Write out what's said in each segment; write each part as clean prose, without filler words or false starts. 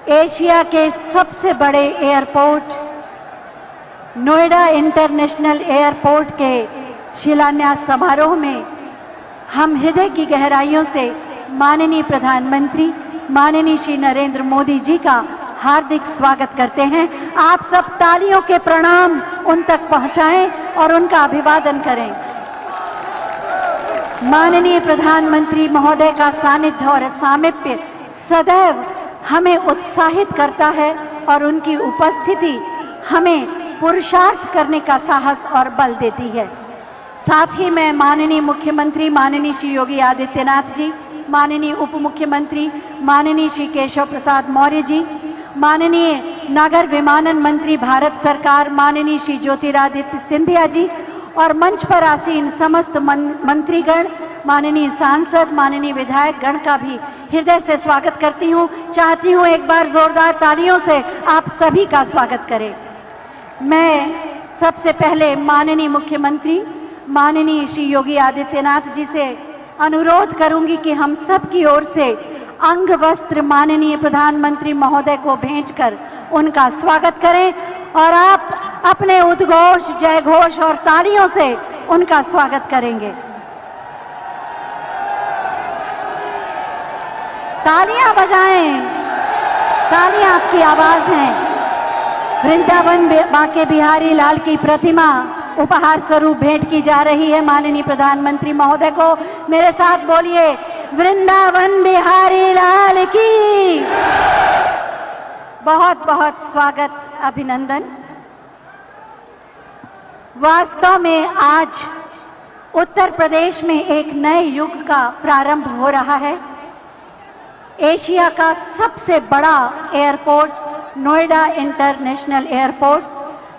Asia के सबसे बड़े एयरपोर्ट नोएडा इंटरनेशनल एयरपोर्ट के शिलान्यास समारोह में हम हृदय की गहराइयों से माननीय प्रधानमंत्री माननीय श्री नरेंद्र मोदी जी का हार्दिक स्वागत करते हैं। आप सब तालियों के प्रणाम उन तक पहुंचाएं और उनका अभिवादन करें। माननीय प्रधानमंत्री महोदय का सानिध्य और सामीप्य सदैव हमें उत्साहित करता है और उनकी उपस्थिति हमें पुरुषार्थ करने का साहस और बल देती है। साथ ही मैं माननीय मुख्यमंत्री माननीय श्री योगी आदित्यनाथ जी, माननीय उप मुख्यमंत्री माननीय श्री केशव प्रसाद मौर्य जी, माननीय नागर विमानन मंत्री भारत सरकार माननीय श्री ज्योतिरादित्य सिंधिया जी और मंच पर आसीन समस्त मंत्रीगण, माननीय सांसद, माननीय विधायक गण का भी हृदय से स्वागत करती हूँ। चाहती हूँ एक बार जोरदार तालियों से आप सभी का स्वागत करें। मैं सबसे पहले माननीय मुख्यमंत्री माननीय श्री योगी आदित्यनाथ जी से अनुरोध करूंगी कि हम सब की ओर से अंग वस्त्र माननीय प्रधानमंत्री महोदय को भेंट कर उनका स्वागत करें और आप अपने उद्घोष, जय घोष और तालियों से उनका स्वागत करेंगे। तालियां बजाएं, तालियां आपकी आवाज है। वृंदावन बांके बिहारी लाल की प्रतिमा उपहार स्वरूप भेंट की जा रही है माननीय प्रधानमंत्री महोदय को। मेरे साथ बोलिए, वृंदावन बिहारी लाल की। बहुत बहुत स्वागत, अभिनंदन। वास्तव में आज उत्तर प्रदेश में एक नए युग का प्रारंभ हो रहा है। एशिया का सबसे बड़ा airport Noida international airport,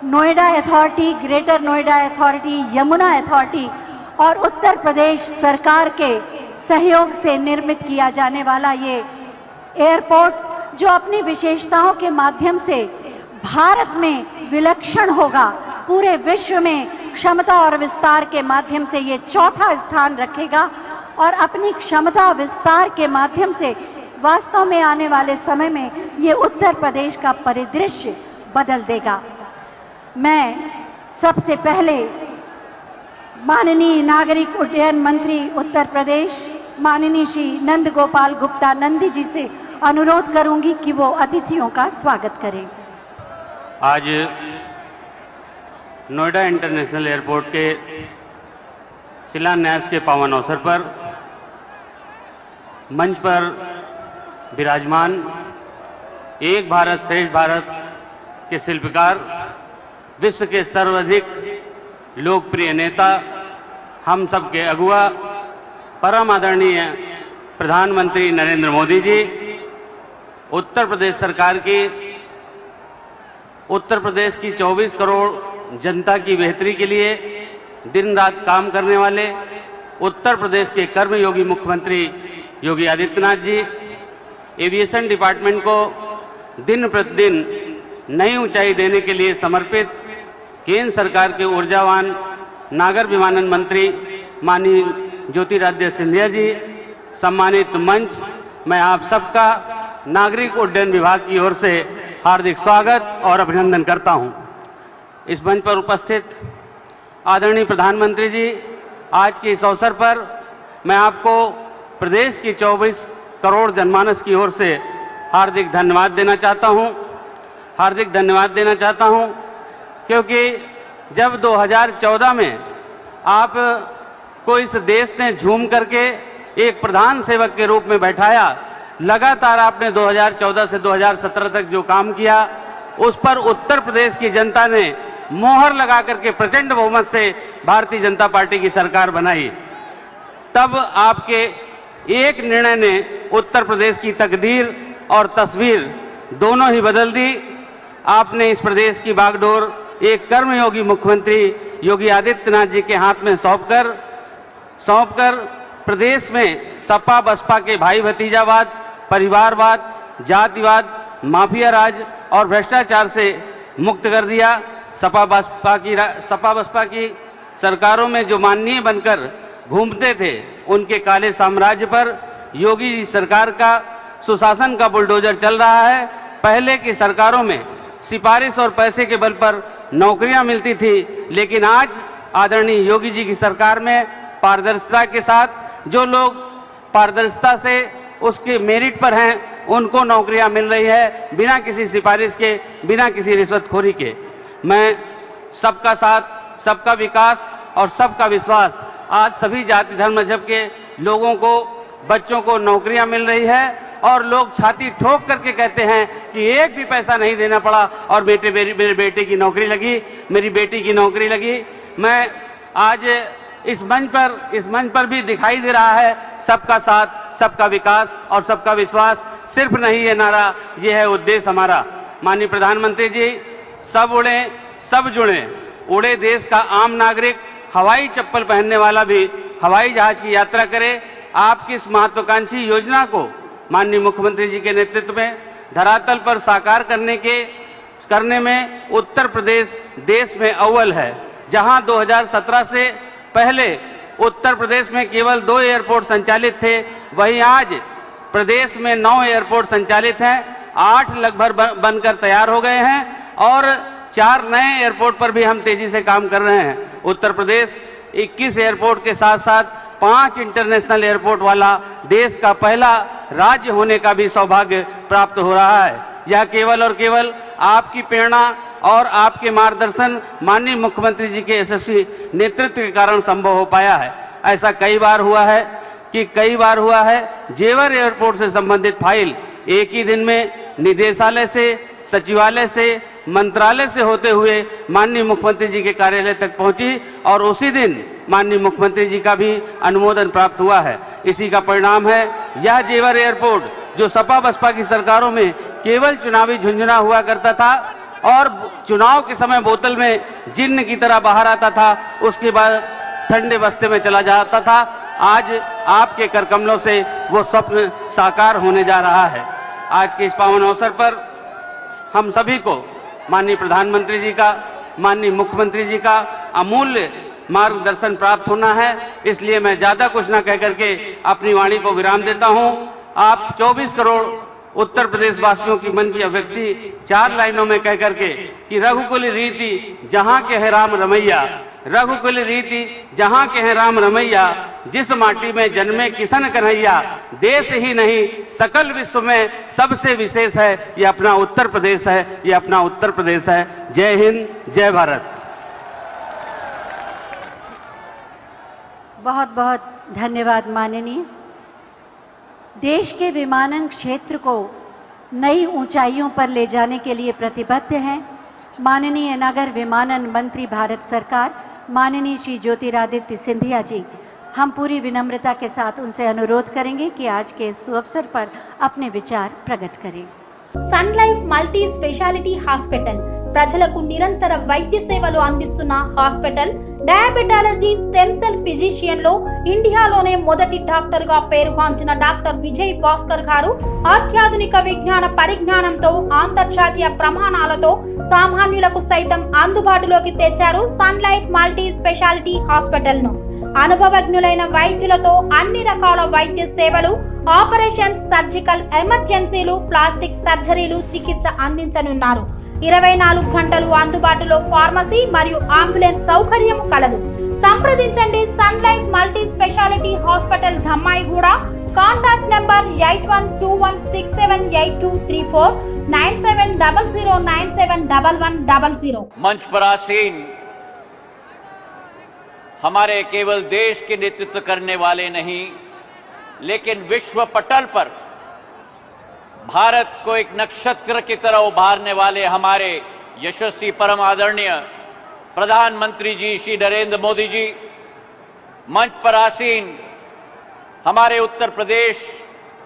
Noida authority, greater Noida authority, Yamuna authority और उत्तर प्रदेश सरकार के सहयोग से निर्मित किया जाने वाला ये एयरपोर्ट जो अपनी विशेषताओं के माध्यम से भारत में विलक्षण होगा, पूरे विश्व में क्षमता और विस्तार के माध्यम से ये चौथा स्थान रखेगा और अपनी क्षमता विस्तार के माध्यम से वास्तव में आने वाले समय में ये उत्तर प्रदेश का परिदृश्य बदल देगा। मैं सबसे पहले माननीय नागरिक उड्डयन मंत्री उत्तर प्रदेश माननीय श्री नंद गोपाल गुप्ता नंदी जी से अनुरोध करूंगी कि वो अतिथियों का स्वागत करें। आज नोएडा इंटरनेशनल एयरपोर्ट के शिलान्यास के पावन अवसर पर मंच पर विराजमान एक भारत श्रेष्ठ भारत के शिल्पकार, विश्व के सर्वाधिक लोकप्रिय नेता, हम सबके अगुआ परम आदरणीय प्रधानमंत्री नरेंद्र मोदी जी, उत्तर प्रदेश सरकार की, उत्तर प्रदेश की 24 करोड़ जनता की बेहतरी के लिए दिन रात काम करने वाले उत्तर प्रदेश के कर्मयोगी मुख्यमंत्री योगी आदित्यनाथ जी, एविएशन डिपार्टमेंट को दिन प्रतिदिन नई ऊंचाई देने के लिए समर्पित केंद्र सरकार के ऊर्जावान नागर विमानन मंत्री माननीय ज्योतिरादित्य सिंधिया जी, सम्मानित मंच, मैं आप सबका नागरिक उड्डयन विभाग की ओर से हार्दिक स्वागत और अभिनंदन करता हूं। इस मंच पर उपस्थित आदरणीय प्रधानमंत्री जी, आज के इस अवसर पर मैं आपको प्रदेश की 24 करोड़ जनमानस की ओर से हार्दिक धन्यवाद देना चाहता हूं। हार्दिक धन्यवाद देना चाहता हूं क्योंकि जब 2014 में आप को इस देश ने झूम करके एक प्रधान सेवक के रूप में बैठाया, लगातार आपने 2014 से 2017 तक जो काम किया उस पर उत्तर प्रदेश की जनता ने मोहर लगा करके प्रचंड बहुमत से भारतीय जनता पार्टी की सरकार बनाई। तब आपके एक निर्णय ने उत्तर प्रदेश की तकदीर और तस्वीर दोनों ही बदल दी। आपने इस प्रदेश की बागडोर एक कर्मयोगी मुख्यमंत्री योगी आदित्यनाथ जी के हाथ में सौंपकर प्रदेश में सपा बसपा के भाई भतीजावाद, परिवारवाद, जातिवाद, माफिया राज और भ्रष्टाचार से मुक्त कर दिया। सपा बसपा की सरकारों में जो माननीय बनकर घूमते थे, उनके काले साम्राज्य पर योगी जी सरकार का सुशासन का बुलडोजर चल रहा है। पहले की सरकारों में सिफारिश और पैसे के बल पर नौकरियां मिलती थी, लेकिन आज आदरणीय योगी जी की सरकार में पारदर्शिता के साथ जो लोग पारदर्शिता से उसके मेरिट पर हैं उनको नौकरियां मिल रही है, बिना किसी सिफारिश के, बिना किसी रिश्वतखोरी के। मैं सबका साथ, सबका विकास और सबका विश्वास, आज सभी जाति धर्म मजहब के लोगों को, बच्चों को नौकरियां मिल रही है और लोग छाती ठोक करके कहते हैं कि एक भी पैसा नहीं देना पड़ा और मेरे बेटे की नौकरी लगी, मेरी बेटी की नौकरी लगी। मैं आज इस मंच पर भी दिखाई दे रहा है सबका साथ, सबका विकास और सबका विश्वास। सिर्फ नहीं ये नारा, ये है उद्देश्य हमारा। माननीय प्रधानमंत्री जी, सब उड़े सब जुड़े, उड़े देश का आम नागरिक, हवाई चप्पल पहनने वाला भी हवाई जहाज की यात्रा करे। आपकी इस महत्वाकांक्षी योजना को माननीय मुख्यमंत्री जी के नेतृत्व में धरातल पर साकार करने में उत्तर प्रदेश देश में अव्वल है। जहां 2017 से पहले उत्तर प्रदेश में केवल 2 एयरपोर्ट संचालित थे, वहीं आज प्रदेश में 9 एयरपोर्ट संचालित हैं, 8 लगभग बनकर तैयार हो गए हैं और 4 नए एयरपोर्ट पर भी हम तेजी से काम कर रहे हैं। उत्तर प्रदेश 21 एयरपोर्ट के साथ साथ 5 इंटरनेशनल एयरपोर्ट वाला देश का पहला राज्य होने का भी सौभाग्य प्राप्त हो रहा है। यह केवल और केवल आपकी प्रेरणा और आपके मार्गदर्शन, माननीय मुख्यमंत्री जी के यशस्वी नेतृत्व के कारण संभव हो पाया है। ऐसा कई बार हुआ है जेवर एयरपोर्ट से संबंधित फाइल एक ही दिन में निदेशालय से, सचिवालय से, मंत्रालय से होते हुए माननीय मुख्यमंत्री जी के कार्यालय तक पहुंची और उसी दिन माननीय मुख्यमंत्री जी का भी अनुमोदन प्राप्त हुआ है। इसी का परिणाम है यह जेवर एयरपोर्ट, जो सपा बसपा की सरकारों में केवल चुनावी झुंझुना हुआ करता था और चुनाव के समय बोतल में जिन्न की तरह बाहर आता था, उसके बाद ठंडे बस्ते में चला जाता था। आज आपके करकमलों से वो स्वप्न साकार होने जा रहा है। आज के इस पावन अवसर पर हम सभी को माननीय प्रधानमंत्री जी का, माननीय मुख्यमंत्री जी का अमूल्य मार्गदर्शन प्राप्त होना है। इसलिए मैं ज्यादा कुछ न कह करके अपनी वाणी को विराम देता हूं। आप 24 करोड़ उत्तर प्रदेश वासियों की मन की अभिव्यक्ति 4 लाइनों में कह करके कि रघुकुल रीति जहां के है राम रमैया, रघुकुल रीति जहां के हैं राम रमैया, जिस माटी में जन्मे किशन कन्हैया, देश ही नहीं सकल विश्व में सबसे विशेष है ये अपना उत्तर प्रदेश है, ये अपना उत्तर प्रदेश है। जय हिंद, जय भारत। बहुत बहुत धन्यवाद माननीय। देश के विमानन क्षेत्र को नई ऊंचाइयों पर ले जाने के लिए प्रतिबद्ध हैं माननीय नगर विमानन मंत्री भारत सरकार, माननीय श्री ज्योतिरादित्य सिंधिया जी। हम पूरी विनम्रता के साथ उनसे अनुरोध करेंगे कि आज के इस अवसर पर अपने विचार प्रकट करें। Sun Life multi speciality hospital ప్రజలకు నిరంతర వైద్య సేవలు అందిస్తున్న hospital. Diabetology, stem cell physician లో ఇండియాలోనే మొదటి డాక్టర్ గా పేరుగాంచిన డాక్టర్ విజయ్ భాస్కర్ గారు అత్యాధునిక విజ్ఞాన పరిజ్ఞానంతో అంతర్జాతీయ ప్రమాణాలతో సామాన్యులకు సైతం అందుబాటులోకి తెచ్చారు Sun Life multi speciality hospital ను. అనుభవజ్ఞులైన వైద్యులతో అన్ని రకాల వైద్య సేవలు, ఆపరేషన్స్, సర్జికల్ ఎమర్జెన్సీలు, ప్లాస్టిక్ సర్జరీలు, చికిత్స అందించనున్నారు. 24 గంటలు అందుబాటులో ఫార్మసీ మరియు అంబులెన్స్ సౌకర్యం కలదు. సంప్రదించండి Sun Life multi speciality hospital, Dammaiguda. Contact number 8121678234 9700971100. मंच पर आसीन हमारे केवल देश के नेतृत्व करने वाले नहीं, लेकिन विश्व पटल पर भारत को एक नक्षत्र की तरह उभारने वाले हमारे यशस्वी परम आदरणीय प्रधानमंत्री जी श्री नरेंद्र मोदी जी, मंच पर आसीन हमारे उत्तर प्रदेश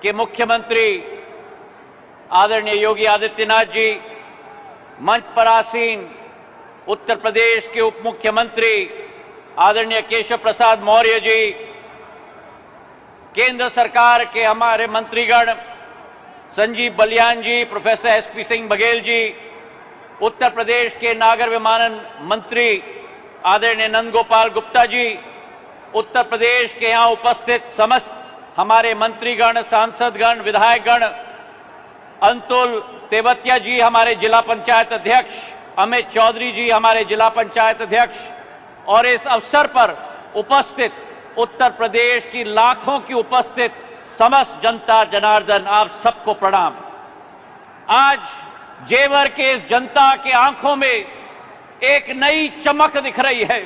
के मुख्यमंत्री आदरणीय योगी आदित्यनाथ जी, मंच पर आसीन उत्तर प्रदेश के उप मुख्यमंत्री आदरणीय केशव प्रसाद मौर्य जी, केंद्र सरकार के हमारे मंत्रीगण संजीव बलियान जी, प्रोफेसर एसपी सिंह बघेल जी, उत्तर प्रदेश के नागर विमानन मंत्री आदरणीय नंदगोपाल गुप्ता जी, उत्तर प्रदेश के यहाँ उपस्थित समस्त हमारे मंत्रीगण, सांसदगण, विधायकगण, अंतुल तेवतिया जी हमारे जिला पंचायत अध्यक्ष, अमित चौधरी जी हमारे जिला पंचायत अध्यक्ष, और इस अवसर पर उपस्थित उत्तर प्रदेश की लाखों की उपस्थित समस्त जनता जनार्दन, आप सबको प्रणाम। आज जेवर के इस जनता के आंखों में एक नई चमक दिख रही है।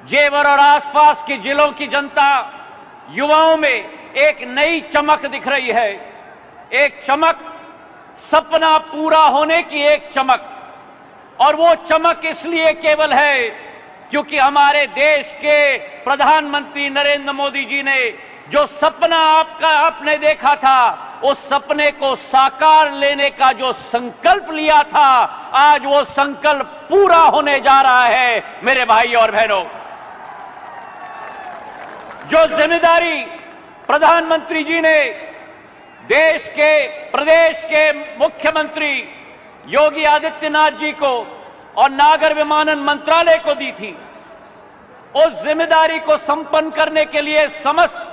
जेवर और आसपास के जिलों की जनता, युवाओं में एक नई चमक दिख रही है। एक चमक, सपना पूरा होने की एक चमक, और वो चमक इसलिए केवल है क्योंकि हमारे देश के प्रधानमंत्री नरेंद्र मोदी जी ने जो सपना आपने देखा था, उस सपने को साकार लेने का जो संकल्प लिया था, आज वो संकल्प पूरा होने जा रहा है मेरे भाई और बहनों। जो जिम्मेदारी प्रधानमंत्री जी ने देश के, प्रदेश के मुख्यमंत्री योगी आदित्यनाथ जी को और नागर विमानन मंत्रालय को दी थी, उस जिम्मेदारी को संपन्न करने के लिए समस्त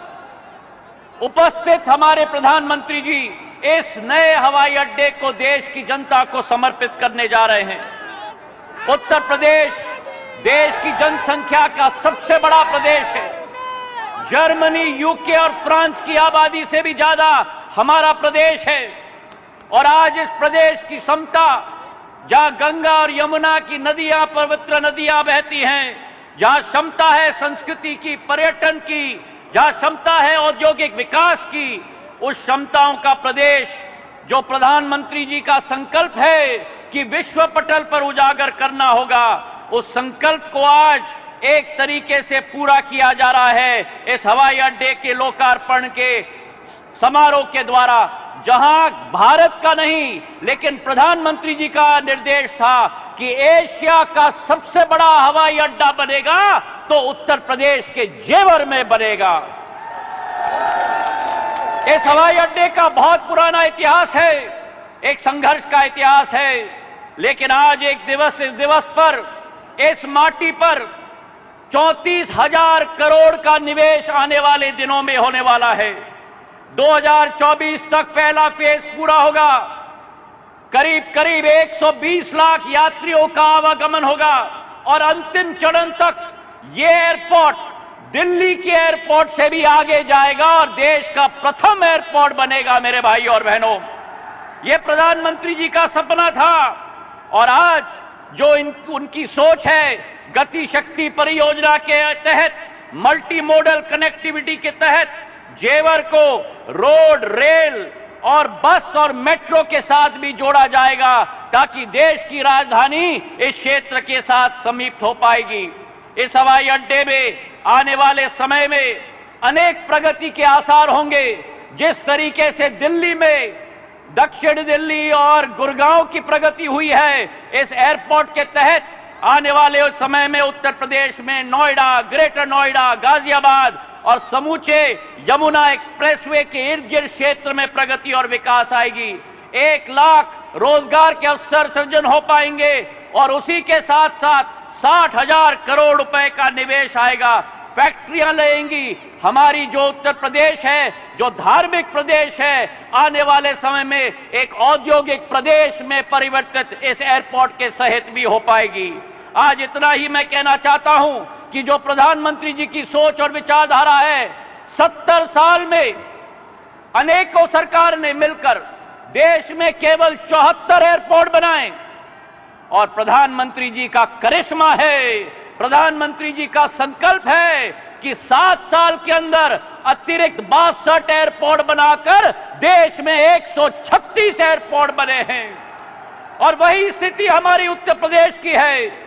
उपस्थित हमारे प्रधानमंत्री जी इस नए हवाई अड्डे को देश की जनता को समर्पित करने जा रहे हैं। उत्तर प्रदेश देश की जनसंख्या का सबसे बड़ा प्रदेश है। जर्मनी, यूके और फ्रांस की आबादी से भी ज्यादा हमारा प्रदेश है, और आज इस प्रदेश की समता, जहां गंगा और यमुना की नदियां, पवित्र नदियां बहती हैं, जहां क्षमता है संस्कृति की, पर्यटन की, जहां क्षमता है औद्योगिक विकास की, उस क्षमताओं का प्रदेश जो प्रधानमंत्री जी का संकल्प है कि विश्व पटल पर उजागर करना होगा, उस संकल्प को आज एक तरीके से पूरा किया जा रहा है इस हवाई अड्डे के लोकार्पण के समारोह के द्वारा, जहां भारत का नहीं लेकिन प्रधानमंत्री जी का निर्देश था कि एशिया का सबसे बड़ा हवाई अड्डा बनेगा तो उत्तर प्रदेश के जेवर में बनेगा। इस हवाई अड्डे का बहुत पुराना इतिहास है, एक संघर्ष का इतिहास है, लेकिन आज इस दिवस पर इस माटी पर 34,000 करोड़ का निवेश आने वाले दिनों में होने वाला है। 2024 तक पहला फेज पूरा होगा, करीब 120 लाख यात्रियों का आवागमन होगा, और अंतिम चरण तक ये एयरपोर्ट दिल्ली के एयरपोर्ट से भी आगे जाएगा और देश का प्रथम एयरपोर्ट बनेगा मेरे भाई और बहनों। ये प्रधानमंत्री जी का सपना था, और आज जो उनकी सोच है, गति शक्ति परियोजना के तहत, मल्टी मॉडल कनेक्टिविटी के तहत जेवर को रोड, रेल और बस और मेट्रो के साथ भी जोड़ा जाएगा, ताकि देश की राजधानी इस क्षेत्र के साथ समीप हो पाएगी। इस हवाई अड्डे में आने वाले समय में अनेक प्रगति के आसार होंगे। जिस तरीके से दिल्ली में, दक्षिण दिल्ली और गुड़गांव की प्रगति हुई है, इस एयरपोर्ट के तहत आने वाले समय में उत्तर प्रदेश में नोएडा, ग्रेटर नोएडा, गाजियाबाद और समूचे यमुना एक्सप्रेसवे के इर्द गिर्द क्षेत्र में प्रगति और विकास आएगी। 1 लाख रोजगार के अवसर सृजन हो पाएंगे, और उसी के साथ साथ 60,000 करोड़ रुपए का निवेश आएगा। फैक्ट्रियां लगेंगी। हमारी जो उत्तर प्रदेश है, जो धार्मिक प्रदेश है, आने वाले समय में एक औद्योगिक प्रदेश में परिवर्तित इस एयरपोर्ट के सहित भी हो पाएगी। आज इतना ही मैं कहना चाहता हूं कि जो प्रधानमंत्री जी की सोच और विचारधारा है, 70 साल में अनेकों सरकार ने मिलकर देश में केवल 74 एयरपोर्ट बनाए, और प्रधानमंत्री जी का करिश्मा है, प्रधानमंत्री जी का संकल्प है कि 7 साल के अंदर अतिरिक्त 62 एयरपोर्ट बनाकर देश में 136 एयरपोर्ट बने हैं। और वही स्थिति हमारी उत्तर प्रदेश की है।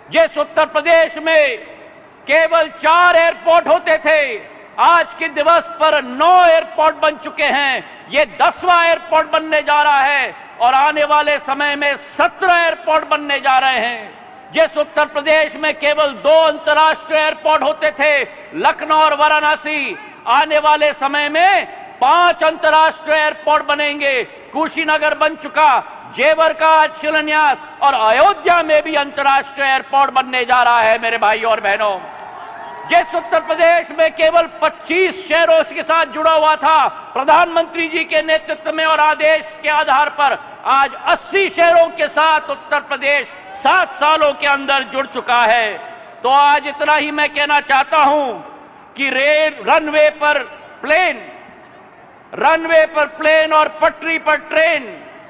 जिस उत्तर प्रदेश में केवल 4 एयरपोर्ट होते थे, आज के दिवस पर 9 एयरपोर्ट बन चुके हैं। ये 10वां एयरपोर्ट बनने जा रहा है, और आने वाले समय में 17 एयरपोर्ट बनने जा रहे हैं। जिस उत्तर प्रदेश में केवल 2 अंतर्राष्ट्रीय एयरपोर्ट होते थे, लखनऊ और वाराणसी, आने वाले समय में 5 अंतर्राष्ट्रीय एयरपोर्ट बनेंगे। कुशीनगर बन चुका, जेवर का आज शिलान्यास, और अयोध्या में भी अंतर्राष्ट्रीय एयरपोर्ट बनने जा रहा है मेरे भाई और बहनों। जिस उत्तर प्रदेश में केवल 25 शहरों के साथ जुड़ा हुआ था, प्रधानमंत्री जी के नेतृत्व में और आदेश के आधार पर आज 80 शहरों के साथ उत्तर प्रदेश 7 सालों के अंदर जुड़ चुका है। तो आज इतना ही मैं कहना चाहता हूं कि रनवे पर प्लेन और पटरी पर ट्रेन,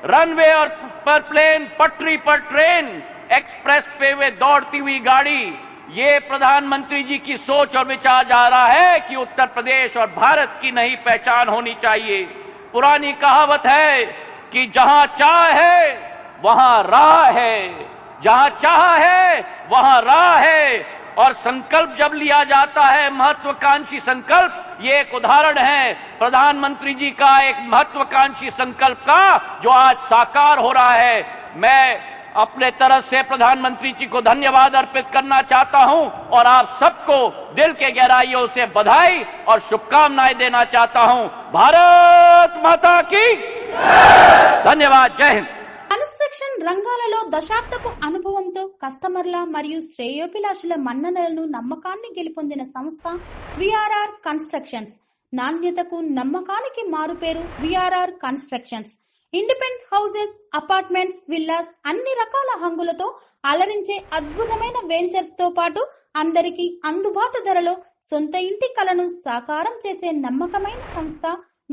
रनवे और पर प्लेन, पटरी पर ट्रेन, एक्सप्रेस पे वे दौड़ती हुई गाड़ी, ये प्रधानमंत्री जी की सोच और विचार जा रहा है कि उत्तर प्रदेश और भारत की नई पहचान होनी चाहिए। पुरानी कहावत है कि जहां चाह है वहां राह है, जहां चाह है वहां राह है। और संकल्प जब लिया जाता है, महत्वाकांक्षी संकल्प, ये एक उदाहरण है प्रधानमंत्री जी का एक महत्वाकांक्षी संकल्प का जो आज साकार हो रहा है। मैं अपने तरफ से प्रधानमंत्री जी को धन्यवाद अर्पित करना चाहता हूं और आप सबको दिल के गहराइयों से बधाई और शुभकामनाएं देना चाहता हूं। भारत माता की धन्यवाद। जय हिंद। కన్స్ట్రక్షన్ రంగాలలో దశాబ్దపు అనుభవంతో కస్టమర్ల మరియు శ్రేయోభిలాషుల మన్ననలను నమ్మకాన్ని గెలుపొందిన సంస్థ విఆర్ఆర్ కన్స్ట్రక్షన్స్. నాణ్యతకు నమ్మకానికి మారుపేరు VRR constructions. Independent houses, apartments, villas అన్ని రకాల హంగులతో అలరించే అద్భుతమైన వెంచర్స్ తో పాటు అందరికీ అందుబాటు ధరలో సొంత ఇంటి కలను సాకారం చేసే నమ్మకమైన సంస్థ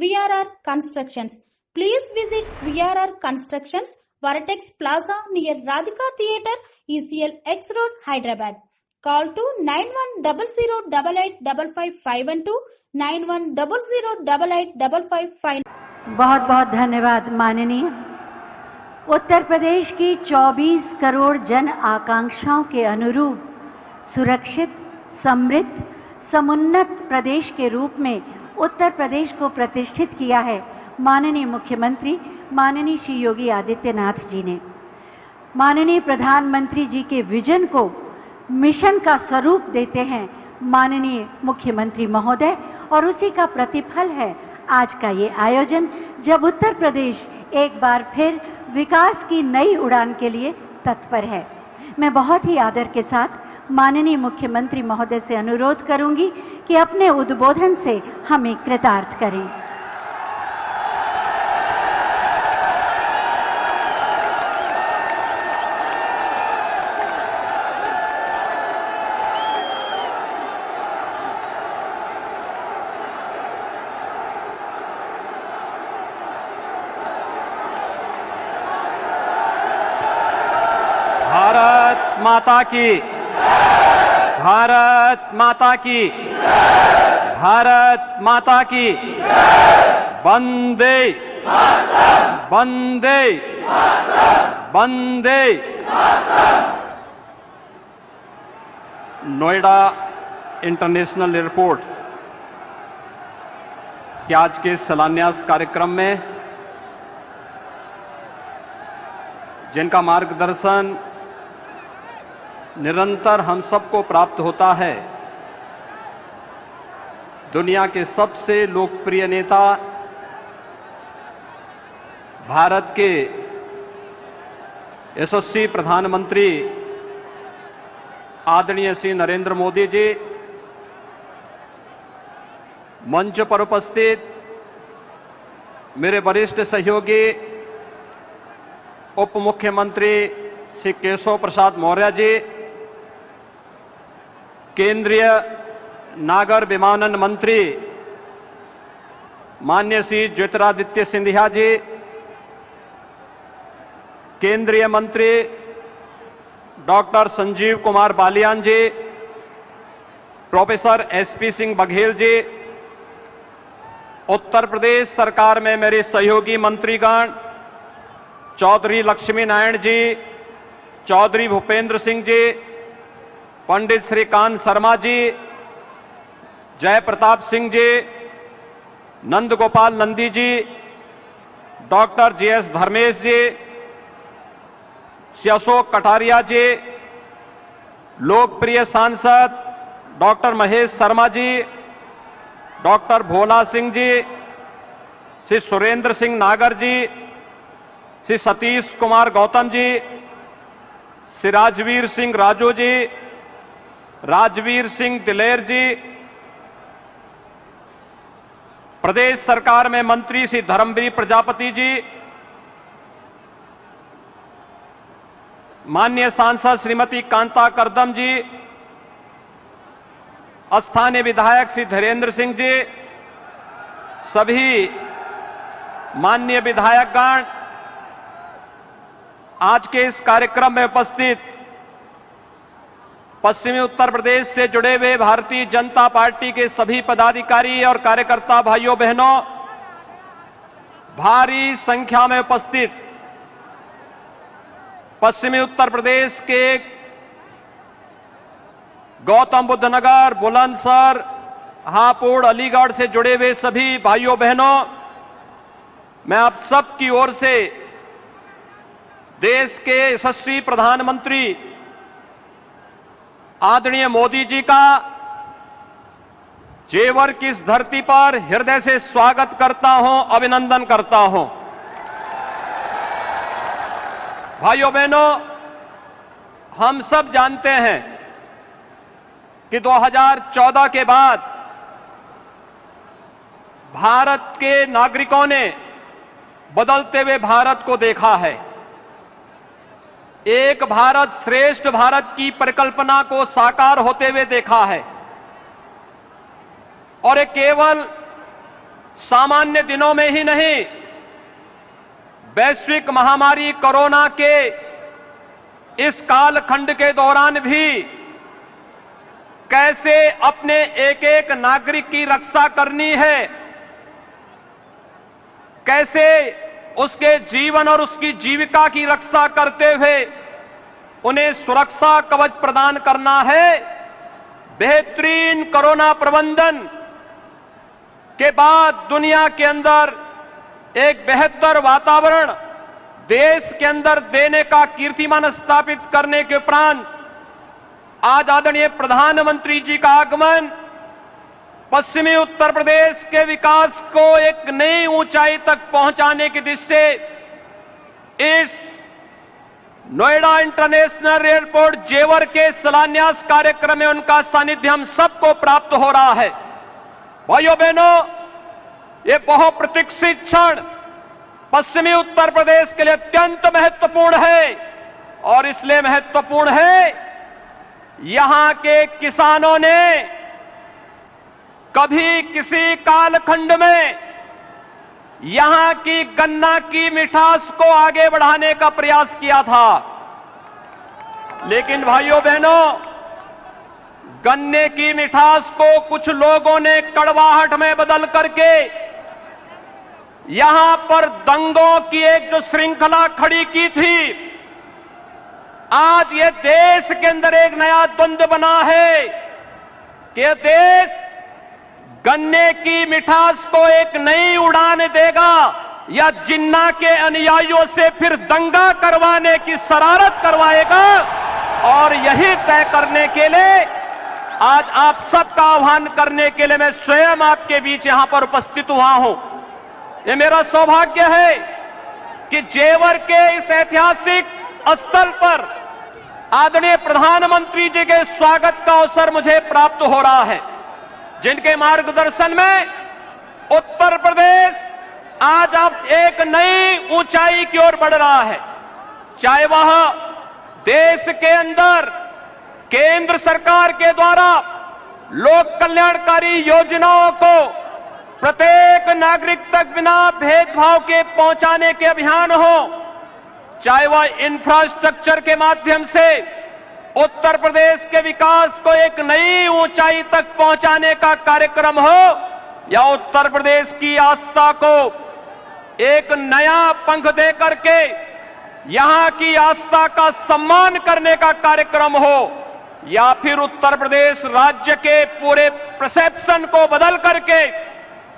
VRR constructions. Please visit VRR constructions, Varatex Plaza near Radhika Theatre, ECL X Road, Hyderabad. Call to 9100885552, 9100885559. बहुत बहुत धन्यवाद माननीय। उत्तर प्रदेश की 24 करोड़ जन आकांक्षाओं के अनुरूप सुरक्षित, समृद्ध, समुन्नत प्रदेश के रूप में उत्तर प्रदेश को प्रतिष्ठित किया है माननीय मुख्यमंत्री माननीय श्री योगी आदित्यनाथ जी ने। माननीय प्रधानमंत्री जी के विजन को मिशन का स्वरूप देते हैं माननीय मुख्यमंत्री महोदय और उसी का प्रतिफल है आज का ये आयोजन, जब उत्तर प्रदेश एक बार फिर विकास की नई उड़ान के लिए तत्पर है। मैं बहुत ही आदर के साथ माननीय मुख्यमंत्री महोदय से अनुरोध करूंगी कि अपने उद्बोधन से हमें कृतार्थ करें। भारत माता की, भारत माता की, भारत माता की, वंदे वंदे वंदे। नोएडा इंटरनेशनल एयरपोर्ट के आज के शिलान्यास कार्यक्रम में जिनका मार्गदर्शन निरंतर हम सबको प्राप्त होता है, दुनिया के सबसे लोकप्रिय नेता, भारत के यशस्वी प्रधानमंत्री आदरणीय श्री नरेंद्र मोदी जी, मंच पर उपस्थित मेरे वरिष्ठ सहयोगी उप मुख्यमंत्री श्री केशव प्रसाद मौर्य जी, केंद्रीय नागर विमानन मंत्री माननीय श्री ज्योतिरादित्य सिंधिया जी, केंद्रीय मंत्री डॉक्टर संजीव कुमार बालियान जी, प्रोफेसर एसपी सिंह बघेल जी, उत्तर प्रदेश सरकार में मेरे सहयोगी मंत्रीगण चौधरी लक्ष्मी नारायण जी, चौधरी भूपेंद्र सिंह जी, पंडित श्रीकांत शर्मा जी, जय प्रताप सिंह जी, नंद गोपाल नंदी जी, डॉक्टर जीएस धर्मेश जी, श्री अशोक कटारिया जी, लोकप्रिय सांसद डॉक्टर महेश शर्मा जी, डॉक्टर भोला सिंह जी, श्री सुरेंद्र सिंह नागर जी, श्री सतीश कुमार गौतम जी, श्री राजवीर सिंह राजू जी, राजवीर सिंह दिलेर जी, प्रदेश सरकार में मंत्री श्री धर्मवीर प्रजापति जी, माननीय सांसद श्रीमती कांता करदम जी, स्थानीय विधायक श्री धीरेन्द्र सिंह जी, सभी माननीय विधायकगण, आज के इस कार्यक्रम में उपस्थित पश्चिमी उत्तर प्रदेश से जुड़े हुए भारतीय जनता पार्टी के सभी पदाधिकारी और कार्यकर्ता भाइयों बहनों, भारी संख्या में उपस्थित पश्चिमी उत्तर प्रदेश के गौतम बुद्ध नगर, बुलंदशहर, हापुड़, अलीगढ़ से जुड़े हुए सभी भाइयों बहनों, मैं आप सब की ओर से देश के यशस्वी प्रधानमंत्री आदरणीय मोदी जी का जेवर की इस धरती पर हृदय से स्वागत करता हूं, अभिनंदन करता हूं। भाइयों बहनों, हम सब जानते हैं कि 2014 के बाद भारत के नागरिकों ने बदलते हुए भारत को देखा है। एक भारत श्रेष्ठ भारत की परिकल्पना को साकार होते हुए देखा है और ये केवल सामान्य दिनों में ही नहीं, वैश्विक महामारी कोरोना के इस कालखंड के दौरान भी कैसे अपने एक एक नागरिक की रक्षा करनी है, कैसे उसके जीवन और उसकी जीविका की रक्षा करते हुए उन्हें सुरक्षा कवच प्रदान करना है। बेहतरीन कोरोना प्रबंधन के बाद दुनिया के अंदर एक बेहतर वातावरण देश के अंदर देने का कीर्तिमान स्थापित करने के उपरांत आज आदरणीय प्रधानमंत्री जी का आगमन पश्चिमी उत्तर प्रदेश के विकास को एक नई ऊंचाई तक पहुंचाने की दिशा से इस नोएडा इंटरनेशनल एयरपोर्ट जेवर के शिलान्यास कार्यक्रम में उनका सानिध्य हम सबको प्राप्त हो रहा है। भाइयों बहनों, ये बहुप्रतीक्षित क्षण पश्चिमी उत्तर प्रदेश के लिए अत्यंत महत्वपूर्ण है और इसलिए महत्वपूर्ण है, यहां के किसानों ने कभी किसी कालखंड में यहां की गन्ना की मिठास को आगे बढ़ाने का प्रयास किया था, लेकिन भाइयों बहनों, गन्ने की मिठास को कुछ लोगों ने कड़वाहट में बदल करके यहां पर दंगों की एक जो श्रृंखला खड़ी की थी, आज ये देश के अंदर एक नया द्वंद्व बना है कि देश गन्ने की मिठास को एक नई उड़ान देगा या जिन्ना के अनुयायियों से फिर दंगा करवाने की शरारत करवाएगा। और यही तय करने के लिए आज आप सबका आह्वान करने के लिए मैं स्वयं आपके बीच यहां पर उपस्थित हुआ हूं। ये मेरा सौभाग्य है कि जेवर के इस ऐतिहासिक स्थल पर आदरणीय प्रधानमंत्री जी के स्वागत का अवसर मुझे प्राप्त हो रहा है, जिनके मार्गदर्शन में उत्तर प्रदेश आज अब एक नई ऊंचाई की ओर बढ़ रहा है। चाहे वह देश के अंदर केंद्र सरकार के द्वारा लोक कल्याणकारी योजनाओं को प्रत्येक नागरिक तक बिना भेदभाव के पहुंचाने के अभियान हो, चाहे वह इंफ्रास्ट्रक्चर के माध्यम से उत्तर प्रदेश के विकास को एक नई ऊंचाई तक पहुंचाने का कार्यक्रम हो, या उत्तर प्रदेश की आस्था को एक नया पंख दे करके यहां की आस्था का सम्मान करने का कार्यक्रम हो, या फिर उत्तर प्रदेश राज्य के पूरे परसेप्शन को बदल करके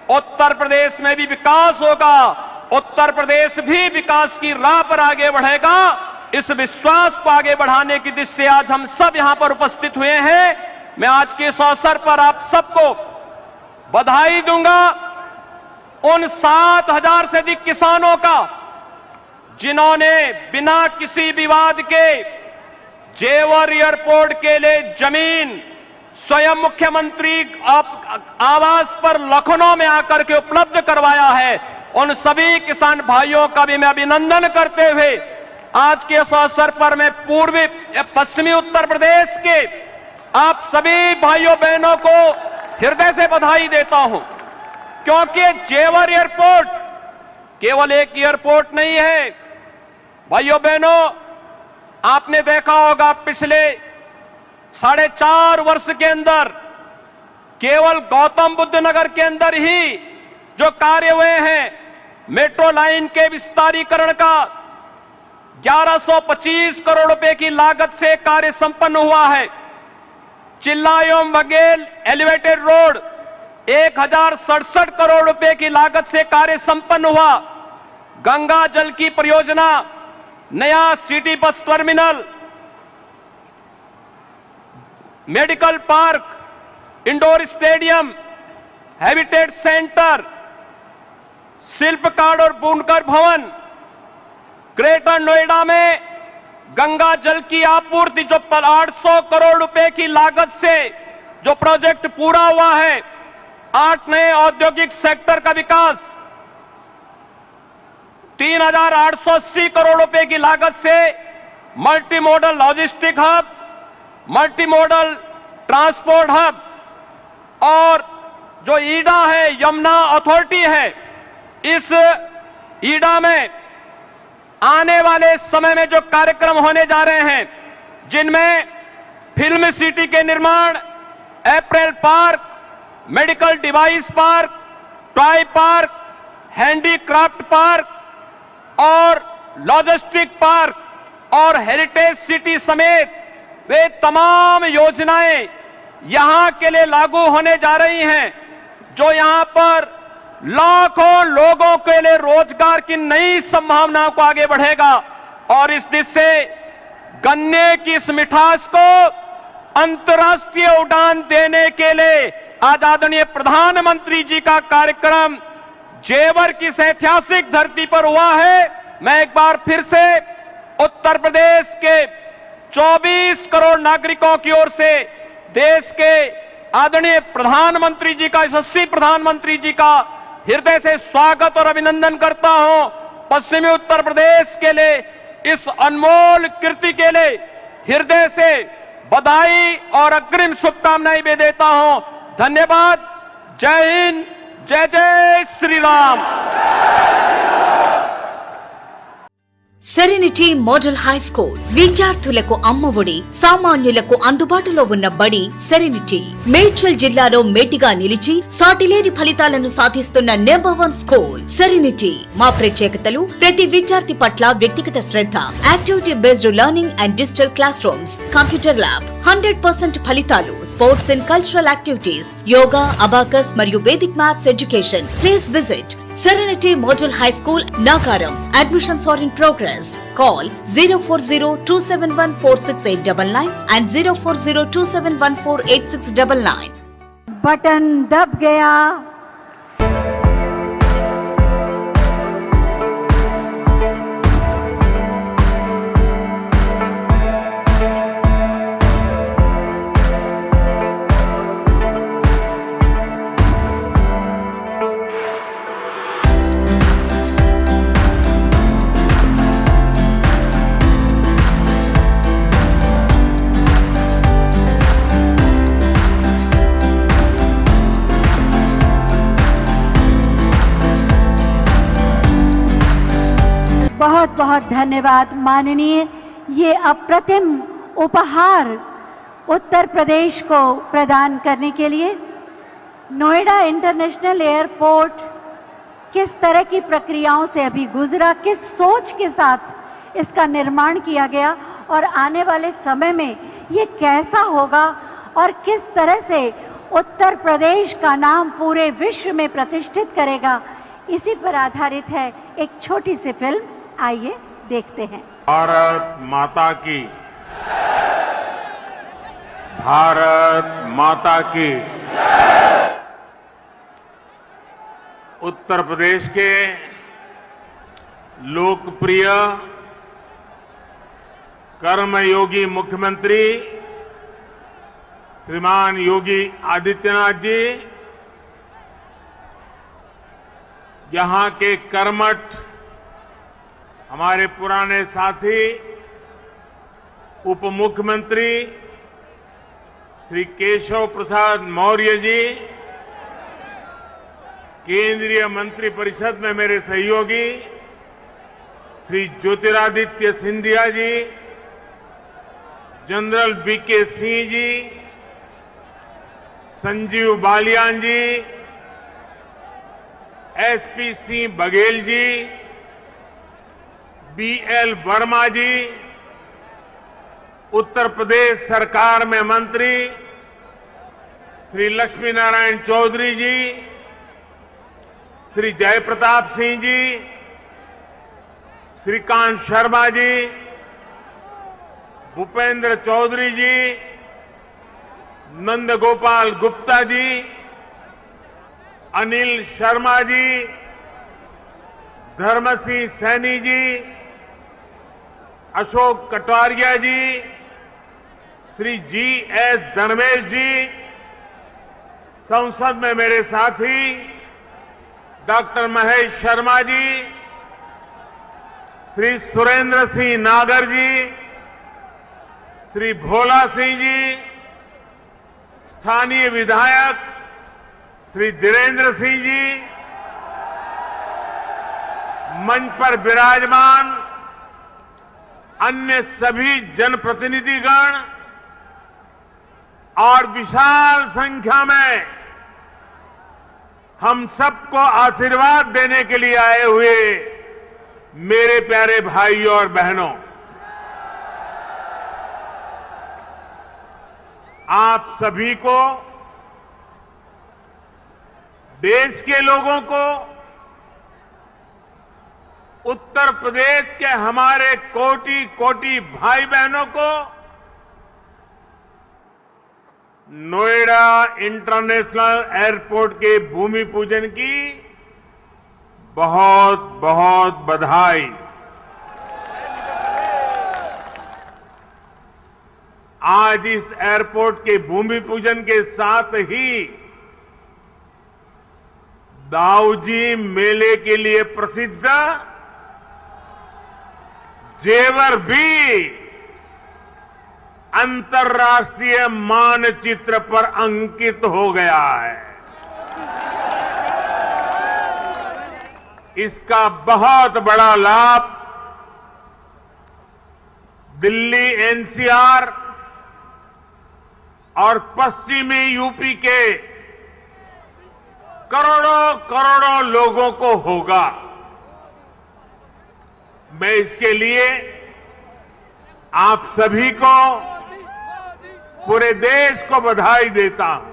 उत्तर प्रदेश में भी विकास होगा, उत्तर प्रदेश भी विकास की राह पर आगे बढ़ेगा, इस विश्वास को आगे बढ़ाने की दिशा से आज हम सब यहां पर उपस्थित हुए हैं। मैं आज के इस अवसर पर आप सबको बधाई दूंगा उन 7,000 से अधिक किसानों का जिन्होंने बिना किसी विवाद के जेवर एयरपोर्ट के लिए जमीन स्वयं मुख्यमंत्री आवास पर लखनऊ में आकर के उपलब्ध करवाया है, उन सभी किसान भाइयों का भी मैं अभिनंदन करते हुए आज के इस अवसर पर मैं पश्चिमी उत्तर प्रदेश के आप सभी भाइयों बहनों को हृदय से बधाई देता हूं, क्योंकि जेवर एयरपोर्ट केवल एक एयरपोर्ट नहीं है। भाइयों बहनों, आपने देखा होगा पिछले 4.5 वर्ष के अंदर केवल गौतम बुद्ध नगर के अंदर ही जो कार्य हुए हैं, मेट्रो लाइन के विस्तारीकरण का 1125 करोड़ रुपए की लागत से कार्य संपन्न हुआ है। चिल्ला एवं बघेल एलिवेटेड रोड 1067 करोड़ रुपए की लागत से कार्य संपन्न हुआ। गंगा जल की परियोजना, नया city bus terminal, medical park, indoor stadium, habitat centre, शिल्पकार और बुनकर भवन, ग्रेटर नोएडा में गंगा जल की आपूर्ति जो 800 करोड़ रुपए की लागत से जो प्रोजेक्ट पूरा हुआ है, 8 नए औद्योगिक सेक्टर का विकास, 3880 करोड़ रुपए की लागत से multi modal logistic hub, multi modal transport hub, और जो ईडा है, यमुना अथॉरिटी है, इस ईडा में आने वाले समय में जो कार्यक्रम होने जा रहे हैं, जिनमें फिल्म सिटी के निर्माण, apparel park, medical device park, toy park, handicraft park और लॉजिस्टिक पार्क और हेरिटेज सिटी समेत वे तमाम योजनाएं यहां के लिए लागू होने जा रही हैं, जो यहां पर लाखों लोगों के लिए रोजगार की नई संभावनाओं को आगे बढ़ेगा। और इस दिशा से गन्ने की इस मिठास को अंतर्राष्ट्रीय उड़ान देने के लिए आज आदरणीय प्रधानमंत्री जी का कार्यक्रम जेवर की इस ऐतिहासिक धरती पर हुआ है। मैं एक बार फिर से उत्तर प्रदेश के 24 करोड़ नागरिकों की ओर से देश के आदरणीय प्रधानमंत्री जी का, यशस्वी प्रधानमंत्री जी का हृदय से स्वागत और अभिनंदन करता हूं। पश्चिमी उत्तर प्रदेश के लिए इस अनमोल कृति के लिए हृदय से बधाई और अग्रिम शुभकामनाएं भी देता हूं। धन्यवाद। जय हिंद, जय जय Shri Ram. Serenity model high school విద్యార్థులకు అమ్మఒడి, సామాన్యులకు అందుబాటులో ఉన్న బడి సెరెనిటీ. మేడ్చల్ జిల్లాలో మేటిగా నిలిచి సాటిలేని ఫలితాలను సాధిస్తున్న నంబర్ 1 స్కూల్ సెరెనిటీ. మా ప్రత్యేకతలు ప్రతి విద్యార్థి పట్ల వ్యక్తిగత శ్రద్ధ, activity based learning and digital classrooms, computer lab, 100% ఫలితాలు, sports and cultural activities, yoga, abacus మరియు Vedic maths education. Please visit Serenity Model High School, Nagaram. Admissions are in progress. Call 04027146899 and 04027148699. Button दब गया। बहुत बहुत धन्यवाद माननीय। ये अप्रतिम उपहार उत्तर प्रदेश को प्रदान करने के लिए नोएडा इंटरनेशनल एयरपोर्ट किस तरह की प्रक्रियाओं से अभी गुजरा, किस सोच के साथ इसका निर्माण किया गया और आने वाले समय में ये कैसा होगा और किस तरह से उत्तर प्रदेश का नाम पूरे विश्व में प्रतिष्ठित करेगा, इसी पर आधारित है एक छोटी सी फिल्म। आइए देखते हैं। भारत माता की, भारत माता की। उत्तर प्रदेश के लोकप्रिय कर्मयोगी मुख्यमंत्री श्रीमान योगी आदित्यनाथ जी, यहां के कर्मठ हमारे पुराने साथी उप मुख्यमंत्री श्री केशव प्रसाद मौर्य जी, केंद्रीय मंत्रिपरिषद में मेरे सहयोगी श्री ज्योतिरादित्य सिंधिया जी, जनरल वीके सिंह जी, संजीव बालियान जी, एसपी सिंह बघेल जी, बीएल वर्मा जी, उत्तर प्रदेश सरकार में मंत्री श्री लक्ष्मी नारायण चौधरी जी, श्री जयप्रताप सिंह जी, श्रीकांत शर्मा जी, भूपेंद्र चौधरी जी, नंदगोपाल गुप्ता जी, अनिल शर्मा जी, धर्मसिंह सैनी जी, अशोक कटारिया जी, श्री जी.एस. धर्मेश जी, संसद में मेरे साथी डॉक्टर महेश शर्मा जी, श्री सुरेंद्र सिंह नागर जी, श्री भोला सिंह जी, स्थानीय विधायक श्री धीरेन्द्र सिंह जी, मंच पर विराजमान अन्य सभी जनप्रतिनिधिगण और विशाल संख्या में हम सबको आशीर्वाद देने के लिए आए हुए मेरे प्यारे भाइयों और बहनों, आप सभी को, देश के लोगों को, उत्तर प्रदेश के हमारे कोटि कोटि भाई बहनों को नोएडा इंटरनेशनल एयरपोर्ट के भूमि पूजन की बहुत बहुत बधाई। आज इस एयरपोर्ट के भूमि पूजन के साथ ही दाऊजी मेले के लिए प्रसिद्ध जेवर भी अंतर्राष्ट्रीय मानचित्र पर अंकित हो गया है। इसका बहुत बड़ा लाभ दिल्ली एनसीआर और पश्चिमी यूपी के करोड़ों करोड़ों लोगों को होगा। मैं इसके लिए आप सभी को, पूरे देश को बधाई देता हूं।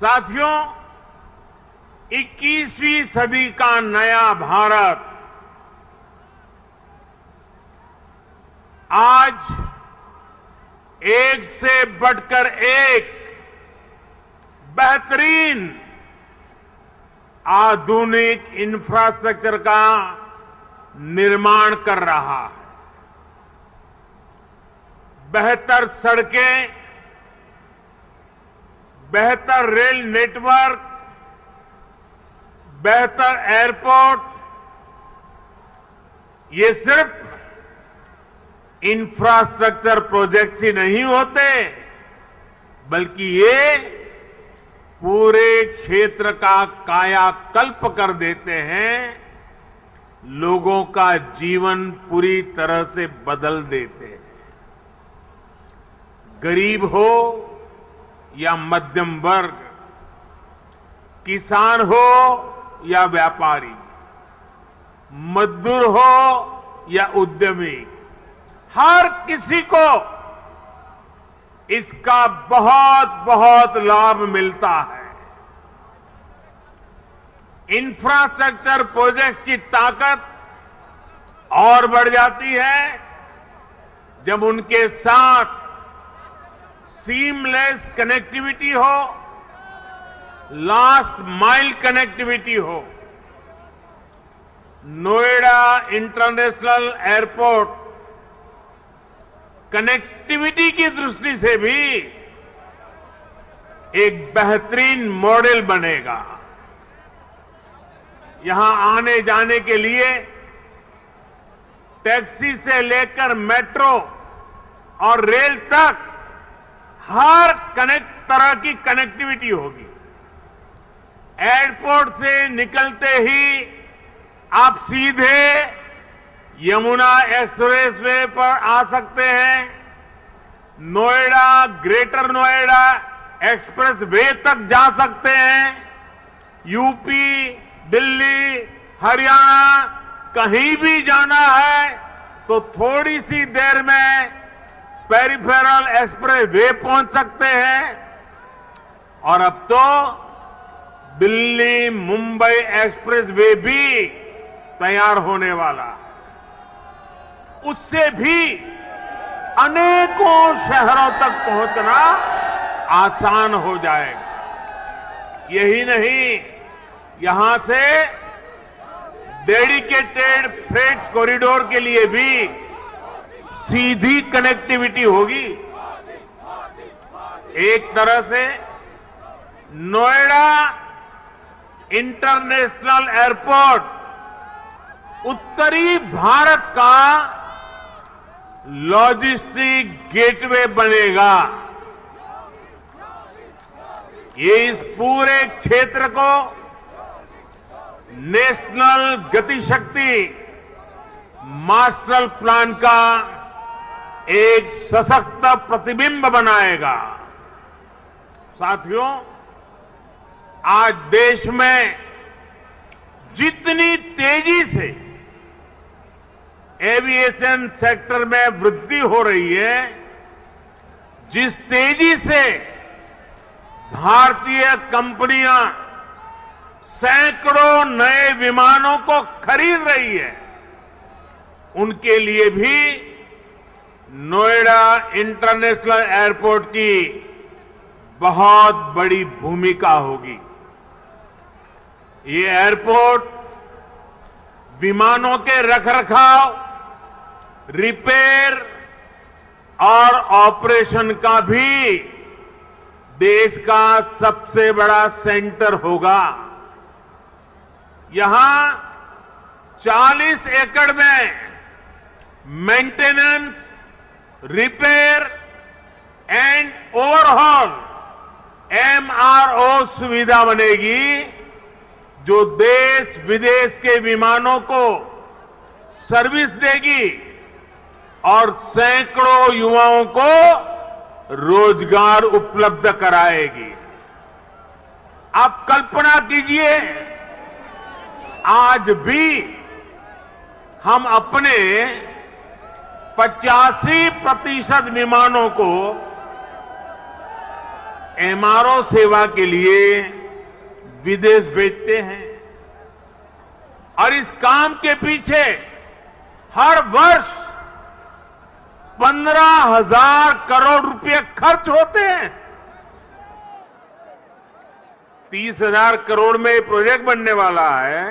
साथियों, 21वीं सदी का नया भारत आज एक से बढ़कर एक बेहतरीन आधुनिक इंफ्रास्ट्रक्चर का निर्माण कर रहा है। बेहतर सड़कें, बेहतर रेल नेटवर्क, बेहतर एयरपोर्ट, ये सिर्फ इंफ्रास्ट्रक्चर प्रोजेक्ट्स ही नहीं होते, बल्कि ये पूरे क्षेत्र का कायाकल्प कर देते हैं, लोगों का जीवन पूरी तरह से बदल देते हैं। गरीब हो या मध्यम वर्ग, किसान हो या व्यापारी, मजदूर हो या उद्यमी, हर किसी को इसका बहुत बहुत लाभ मिलता है। इंफ्रास्ट्रक्चर प्रोजेक्ट्स की ताकत और बढ़ जाती है जब उनके साथ सीमलेस कनेक्टिविटी हो, लास्ट माइल कनेक्टिविटी हो। नोएडा इंटरनेशनल एयरपोर्ट कनेक्टिविटी की दृष्टि से भी एक बेहतरीन मॉडल बनेगा। यहां आने जाने के लिए टैक्सी से लेकर मेट्रो और रेल तक हर तरह की कनेक्टिविटी होगी। एयरपोर्ट से निकलते ही आप सीधे यमुना एक्सप्रेस वे पर आ सकते हैं। Noida, greater Noida express way तक जा सकते हैं। यूपी, दिल्ली, हरियाणा कहीं भी जाना है तो थोड़ी सी देर में पेरिफेरल एक्सप्रेस वे पहुंच सकते हैं। और अब तो दिल्ली मुंबई एक्सप्रेस वे भी तैयार होने वाला है। उससे भी अनेकों शहरों तक पहुंचना आसान हो जाएगा। यही नहीं, यहां से डेडिकेटेड फ्रेट कॉरिडोर के लिए भी सीधी कनेक्टिविटी होगी। एक तरह से नोएडा इंटरनेशनल एयरपोर्ट उत्तरी भारत का लॉजिस्टिक गेटवे बनेगा। ये इस पूरे क्षेत्र को नेशनल गतिशक्ति मास्टर प्लान का एक सशक्त प्रतिबिंब बनाएगा। साथियों, आज देश में जितनी तेजी से एविएशन सेक्टर में वृद्धि हो रही है, जिस तेजी से भारतीय कंपनियां सैकड़ों नए विमानों को खरीद रही है, उनके लिए भी नोएडा इंटरनेशनल एयरपोर्ट की बहुत बड़ी भूमिका होगी। ये एयरपोर्ट विमानों के रखरखाव, रिपेयर और ऑपरेशन का भी देश का सबसे बड़ा सेंटर होगा। यहां 40 एकड़ में maintenance, repair and overhaul MRO सुविधा बनेगी, जो देश विदेश के विमानों को सर्विस देगी और सैकड़ों युवाओं को रोजगार उपलब्ध कराएगी। आप कल्पना कीजिए, आज भी हम अपने 85% विमानों को MRO सेवा के लिए विदेश भेजते हैं। और इस काम के पीछे हर वर्ष 15,000 करोड़ रुपए खर्च होते हैं। 30,000 करोड़ में प्रोजेक्ट बनने वाला है।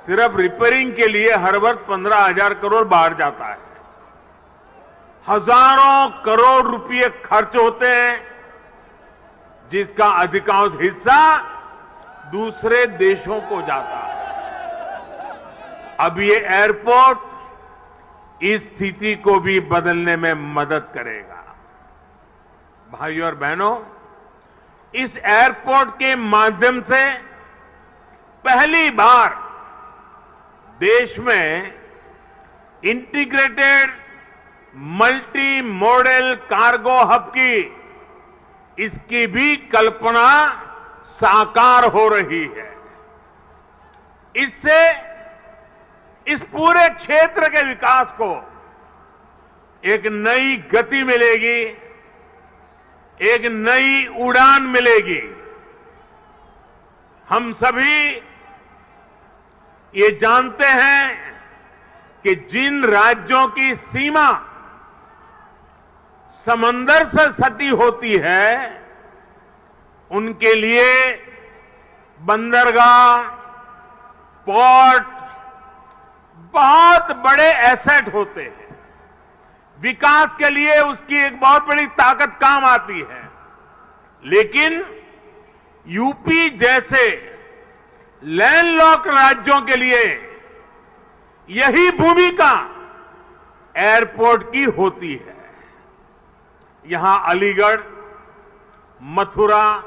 सिर्फ रिपेयरिंग के लिए हर वर्ष 15,000 करोड़ बाहर जाता है। हजारों करोड़ रुपए खर्च होते हैं, जिसका अधिकांश हिस्सा दूसरे देशों को जाता है। अब ये एयरपोर्ट इस स्थिति को भी बदलने में मदद करेगा। भाइयों और बहनों, इस एयरपोर्ट के माध्यम से पहली बार देश में integrated multi modal cargo hub की इसकी भी कल्पना साकार हो रही है। इससे इस पूरे क्षेत्र के विकास को एक नई गति मिलेगी, एक नई उड़ान मिलेगी। हम सभी ये जानते हैं कि जिन राज्यों की सीमा समंदर से सटी होती है, उनके लिए बंदरगाह, पोर्ट बहुत बड़े एसेट होते हैं। विकास के लिए उसकी एक बहुत बड़ी ताकत काम आती है। लेकिन यूपी जैसे लैंडलॉक्ड राज्यों के लिए यही भूमिका एयरपोर्ट की होती है। यहां अलीगढ़, मथुरा,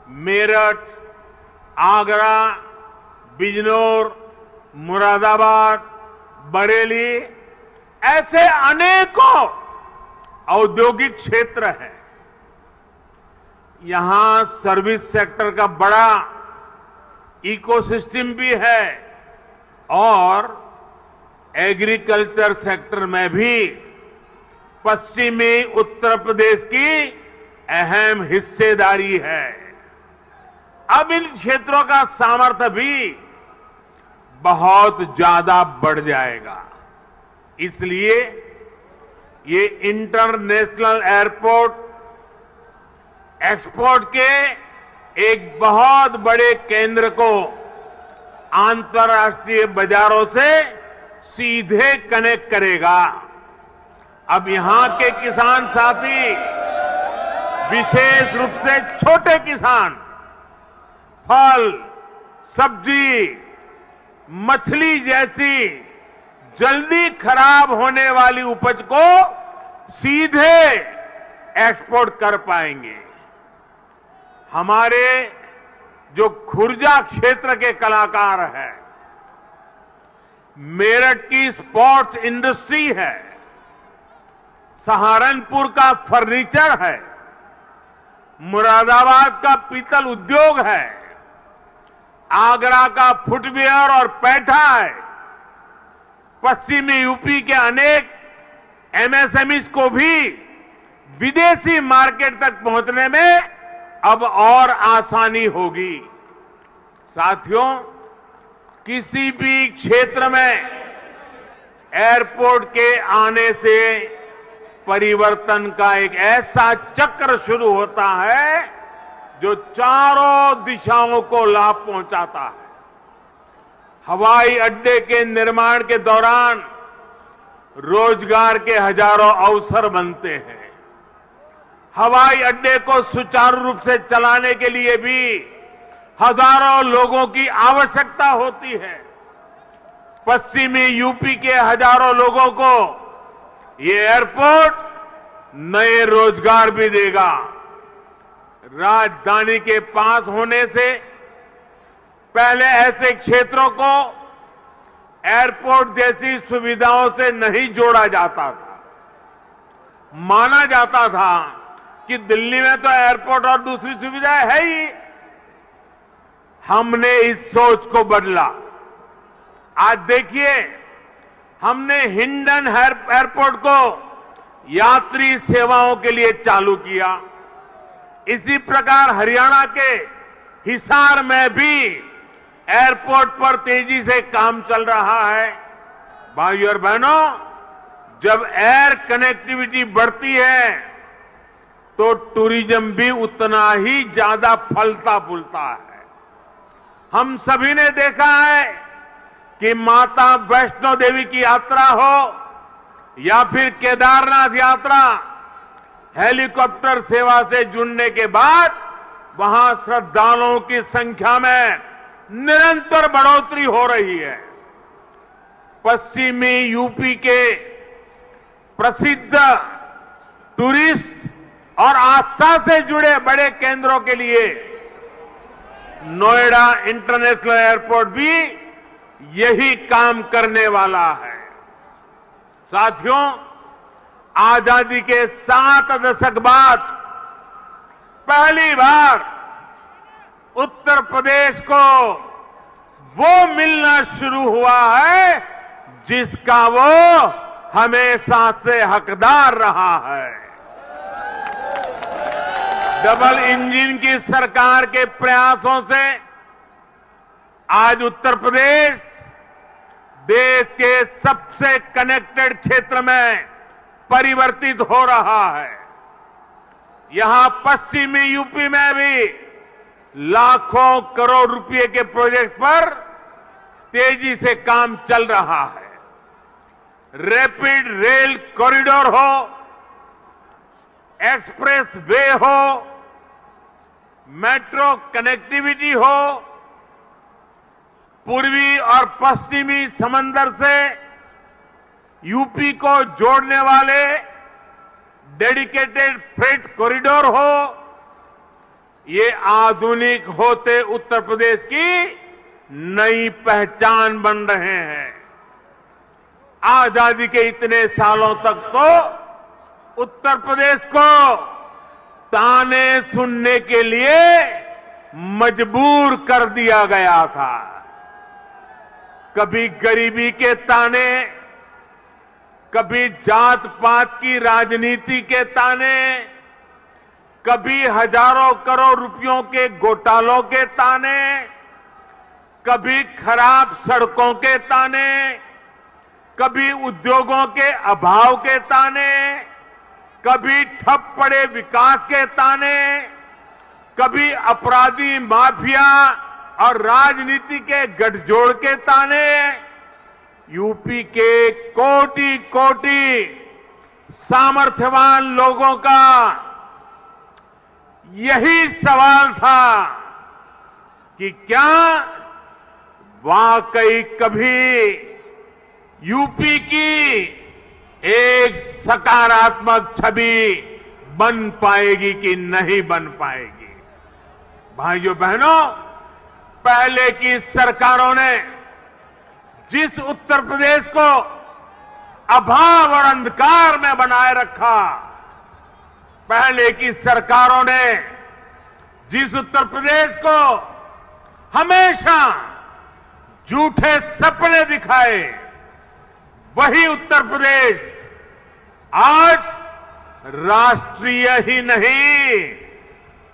मेरठ, आगरा, बिजनौर, मुरादाबाद, बरेली ऐसे अनेकों औद्योगिक क्षेत्र हैं। यहां सर्विस सेक्टर का बड़ा इकोसिस्टम भी है और एग्रीकल्चर सेक्टर में भी पश्चिमी उत्तर प्रदेश की अहम हिस्सेदारी है। अब इन क्षेत्रों का सामर्थ्य भी बहुत ज्यादा बढ़ जाएगा। इसलिए ये इंटरनेशनल एयरपोर्ट एक्सपोर्ट के एक बहुत बड़े केंद्र को अंतर्राष्ट्रीय बाजारों से सीधे कनेक्ट करेगा। अब यहां के किसान साथी, विशेष रूप से छोटे किसान, फल, सब्जी, मछली जैसी जल्दी खराब होने वाली उपज को सीधे एक्सपोर्ट कर पाएंगे। हमारे जो खुर्जा क्षेत्र के कलाकार हैं, मेरठ की स्पोर्ट्स इंडस्ट्री है, सहारनपुर का फर्नीचर है, मुरादाबाद का पीतल उद्योग है, आगरा का फुटवियर और पैठा है, पश्चिमी यूपी के अनेक एमएसएमईज को भी विदेशी मार्केट तक पहुंचने में अब और आसानी होगी। साथियों, किसी भी क्षेत्र में एयरपोर्ट के आने से परिवर्तन का एक ऐसा चक्र शुरू होता है जो चारों दिशाओं को लाभ पहुंचाता है। हवाई अड्डे के निर्माण के दौरान रोजगार के हजारों अवसर बनते हैं। हवाई अड्डे को सुचारू रूप से चलाने के लिए भी हजारों लोगों की आवश्यकता होती है। पश्चिमी यूपी के हजारों लोगों को ये एयरपोर्ट नए रोजगार भी देगा। राजधानी के पास होने से पहले ऐसे क्षेत्रों को एयरपोर्ट जैसी सुविधाओं से नहीं जोड़ा जाता था। माना जाता था कि दिल्ली में तो एयरपोर्ट और दूसरी सुविधाएं है ही। हमने इस सोच को बदला। आज देखिए, हमने हिंडन एयरपोर्ट को यात्री सेवाओं के लिए चालू किया। इसी प्रकार हरियाणा के हिसार में भी एयरपोर्ट पर तेजी से काम चल रहा है। भाइयों और बहनों, जब एयर कनेक्टिविटी बढ़ती है तो टूरिज्म भी उतना ही ज्यादा फलता फूलता है। हम सभी ने देखा है कि माता वैष्णो देवी की यात्रा हो या फिर केदारनाथ यात्रा, हेलीकॉप्टर सेवा से जुड़ने के बाद वहां श्रद्धालुओं की संख्या में निरंतर बढ़ोतरी हो रही है। पश्चिमी यूपी के प्रसिद्ध टूरिस्ट और आस्था से जुड़े बड़े केंद्रों के लिए नोएडा इंटरनेशनल एयरपोर्ट भी यही काम करने वाला है। साथियों, आजादी के 7 दशक बाद पहली बार उत्तर प्रदेश को वो मिलना शुरू हुआ है जिसका वो हमेशा से हकदार रहा है। डबल इंजन की सरकार के प्रयासों से आज उत्तर प्रदेश देश के सबसे कनेक्टेड क्षेत्र में परिवर्तित हो रहा है। यहां पश्चिमी यूपी में भी लाखों करोड़ रुपए के प्रोजेक्ट पर तेजी से काम चल रहा है। रैपिड रेल कॉरिडोर हो, एक्सप्रेस वे हो, मेट्रो कनेक्टिविटी हो, पूर्वी और पश्चिमी समंदर से यूपी को जोड़ने वाले डेडिकेटेड फ्रेट कॉरिडोर हो, ये आधुनिक होते उत्तर प्रदेश की नई पहचान बन रहे हैं। आजादी के इतने सालों तक तो उत्तर प्रदेश को ताने सुनने के लिए मजबूर कर दिया गया था। कभी गरीबी के ताने, कभी जात पात की राजनीति के ताने, कभी हजारों करोड़ रुपयों के घोटालों के ताने, कभी खराब सड़कों के ताने, कभी उद्योगों के अभाव के ताने, कभी ठप पड़े विकास के ताने, कभी अपराधी माफिया और राजनीति के गठजोड़ के ताने। यूपी के कोटि कोटि सामर्थ्यवान लोगों का यही सवाल था कि क्या वाकई कभी यूपी की एक सकारात्मक छवि बन पाएगी कि नहीं बन पाएगी। भाइयों बहनों, पहले की सरकारों ने जिस उत्तर प्रदेश को अभाव और अंधकार में बनाए रखा, पहले की सरकारों ने जिस उत्तर प्रदेश को हमेशा झूठे सपने दिखाए, वही उत्तर प्रदेश आज राष्ट्रीय ही नहीं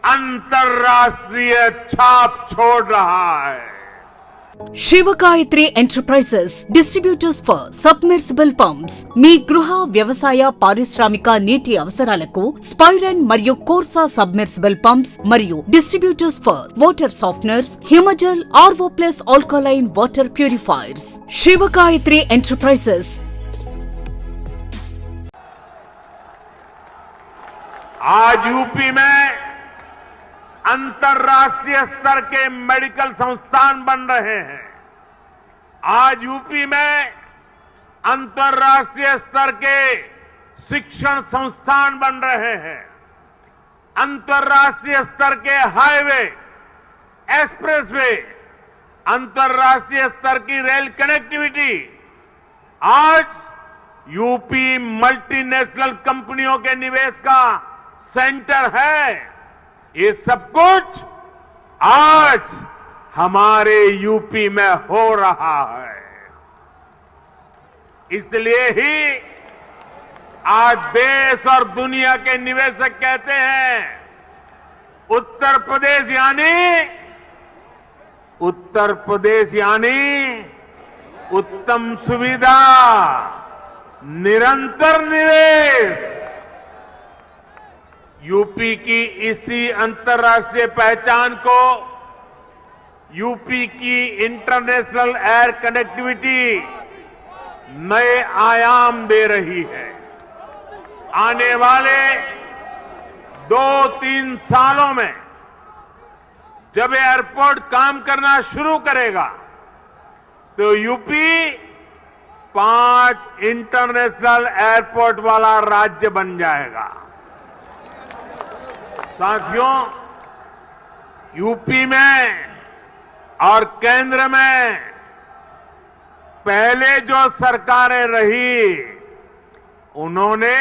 अंतर्राष्ट्रीय छाप छोड़ रहा है। Shivagayatri enterprises distributors for submersible pumps మీ గృహ వ్యవసాయ పారిశ్రామిక నీటి అవసరాలకు స్పైరన్ మరియు కోర్సా సబ్మెర్సిబుల్ పంప్స్ మరియు distributors for water softeners, Himajal, RO plus alkaline water purifiers. Shivagayatri enterprises. आज यूपी में अंतर्राष्ट्रीय स्तर के मेडिकल संस्थान बन रहे हैं। आज यूपी में अंतर्राष्ट्रीय स्तर के शिक्षण संस्थान बन रहे हैं। अंतर्राष्ट्रीय स्तर के हाईवे, एक्सप्रेसवे, अंतर्राष्ट्रीय स्तर की रेल कनेक्टिविटी, आज यूपी मल्टीनेशनल कंपनियों के निवेश का सेंटर है। ये सब कुछ आज हमारे यूपी में हो रहा है। इसलिए ही आज देश और दुनिया के निवेशक कहते हैं उत्तर प्रदेश यानी उत्तम सुविधा, निरंतर निवेश। यूपी की इसी अंतर्राष्ट्रीय पहचान को यूपी की इंटरनेशनल एयर कनेक्टिविटी नए आयाम दे रही है। आने वाले 2-3 सालों में जब एयरपोर्ट काम करना शुरू करेगा तो यूपी 5 इंटरनेशनल एयरपोर्ट वाला राज्य बन जाएगा। साथियों, यूपी में और केंद्र में पहले जो सरकारें रही, उन्होंने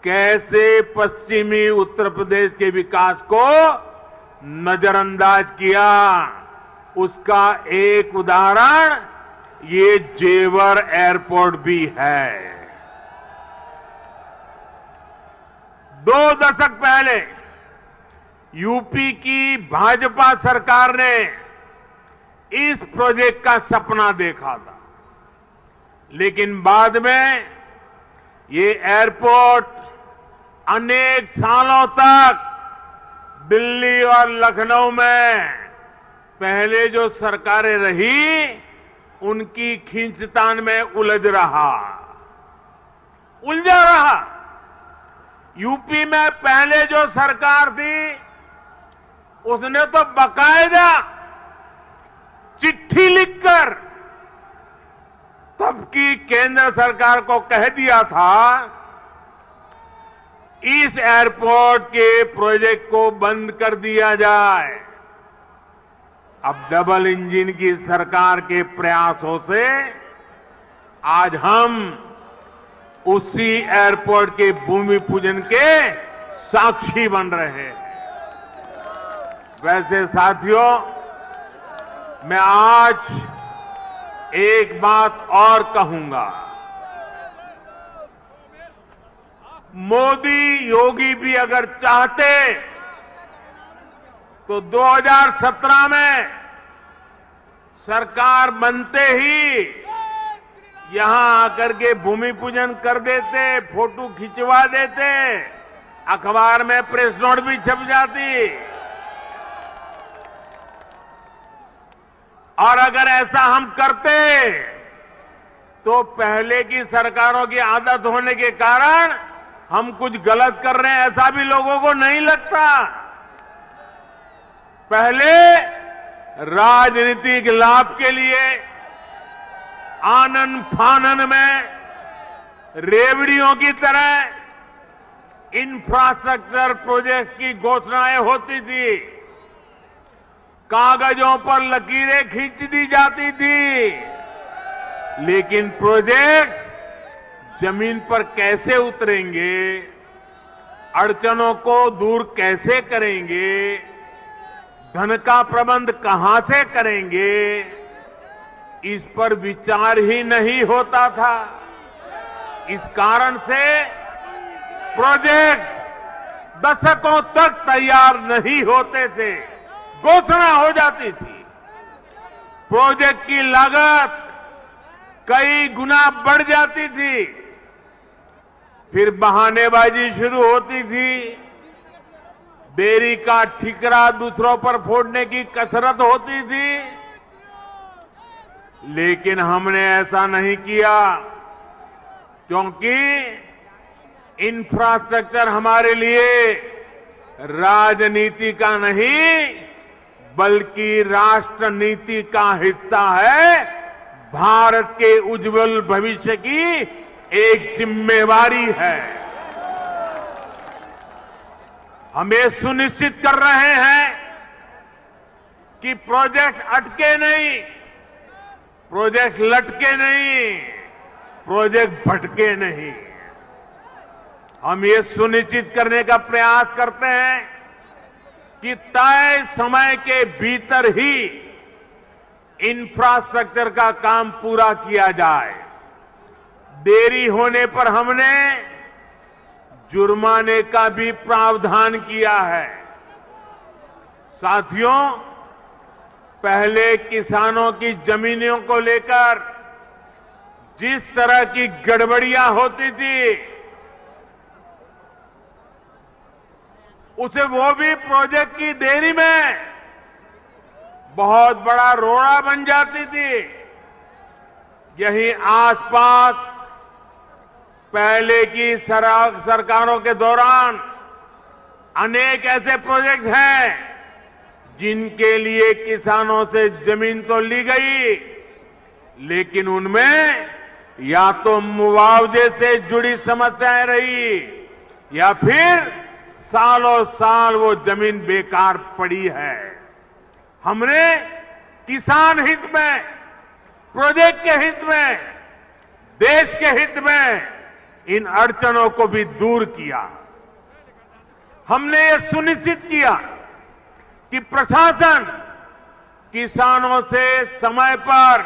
कैसे पश्चिमी उत्तर प्रदेश के विकास को नजरअंदाज किया, उसका एक उदाहरण ये जेवर एयरपोर्ट भी है। 2 दशक पहले यूपी की भाजपा सरकार ने इस प्रोजेक्ट का सपना देखा था, लेकिन बाद में ये एयरपोर्ट अनेक सालों तक दिल्ली और लखनऊ में पहले जो सरकारें रही उनकी खींचतान में उलझा रहा। यूपी में पहले जो सरकार थी उसने तो बकायदा चिट्ठी लिखकर तब की केंद्र सरकार को कह दिया था इस एयरपोर्ट के प्रोजेक्ट को बंद कर दिया जाए। अब डबल इंजन की सरकार के प्रयासों से आज हम उसी एयरपोर्ट के भूमि पूजन के साक्षी बन रहे हैं। वैसे साथियों, मैं आज एक बात और कहूंगा। मोदी योगी भी अगर चाहते तो 2017 में सरकार बनते ही यहां आकर के भूमि पूजन कर देते, फोटो खिंचवा देते, अखबार में प्रेस नोट भी छप जाती। और अगर ऐसा हम करते तो पहले की सरकारों की आदत होने के कारण हम कुछ गलत कर रहे हैं ऐसा भी लोगों को नहीं लगता। पहले राजनीतिक लाभ के लिए आनन फानन में रेवड़ियों की तरह इंफ्रास्ट्रक्चर प्रोजेक्ट की घोषणाएं होती थी, कागजों पर लकीरें खींच दी जाती थी, लेकिन प्रोजेक्ट्स जमीन पर कैसे उतरेंगे, अड़चनों को दूर कैसे करेंगे, धन का प्रबंध कहां से करेंगे, इस पर विचार ही नहीं होता था। इस कारण से प्रोजेक्ट दशकों तक तैयार नहीं होते थे, घोषणा हो जाती थी। प्रोजेक्ट की लागत कई गुना बढ़ जाती थी, फिर बहानेबाजी शुरू होती थी, देरी का ठिकरा दूसरों पर फोड़ने की कसरत होती थी। लेकिन हमने ऐसा नहीं किया, क्योंकि इंफ्रास्ट्रक्चर हमारे लिए राजनीति का नहीं बल्कि राष्ट्र नीति का हिस्सा है। भारत के उज्जवल भविष्य की एक जिम्मेवारी है। हम ये सुनिश्चित कर रहे हैं कि प्रोजेक्ट अटके नहीं, प्रोजेक्ट लटके नहीं, प्रोजेक्ट भटके नहीं। हम ये सुनिश्चित करने का प्रयास करते हैं कि तय समय के भीतर ही इंफ्रास्ट्रक्चर का काम पूरा किया जाए। देरी होने पर हमने जुर्माने का भी प्रावधान किया है। साथियों, पहले किसानों की जमीनों को लेकर जिस तरह की गड़बड़ियां होती थी, उसे वो भी प्रोजेक्ट की देरी में बहुत बड़ा रोड़ा बन जाती थी। यही आसपास पहले की सरकारों के दौरान अनेक ऐसे प्रोजेक्ट हैं जिनके लिए किसानों से जमीन तो ली गई, लेकिन उनमें या तो मुआवजे से जुड़ी समस्याएं रही या फिर सालों साल वो जमीन बेकार पड़ी है। हमने किसान हित में, प्रोजेक्ट के हित में, देश के हित में इन अड़चनों को भी दूर किया। हमने ये सुनिश्चित किया कि प्रशासन किसानों से समय पर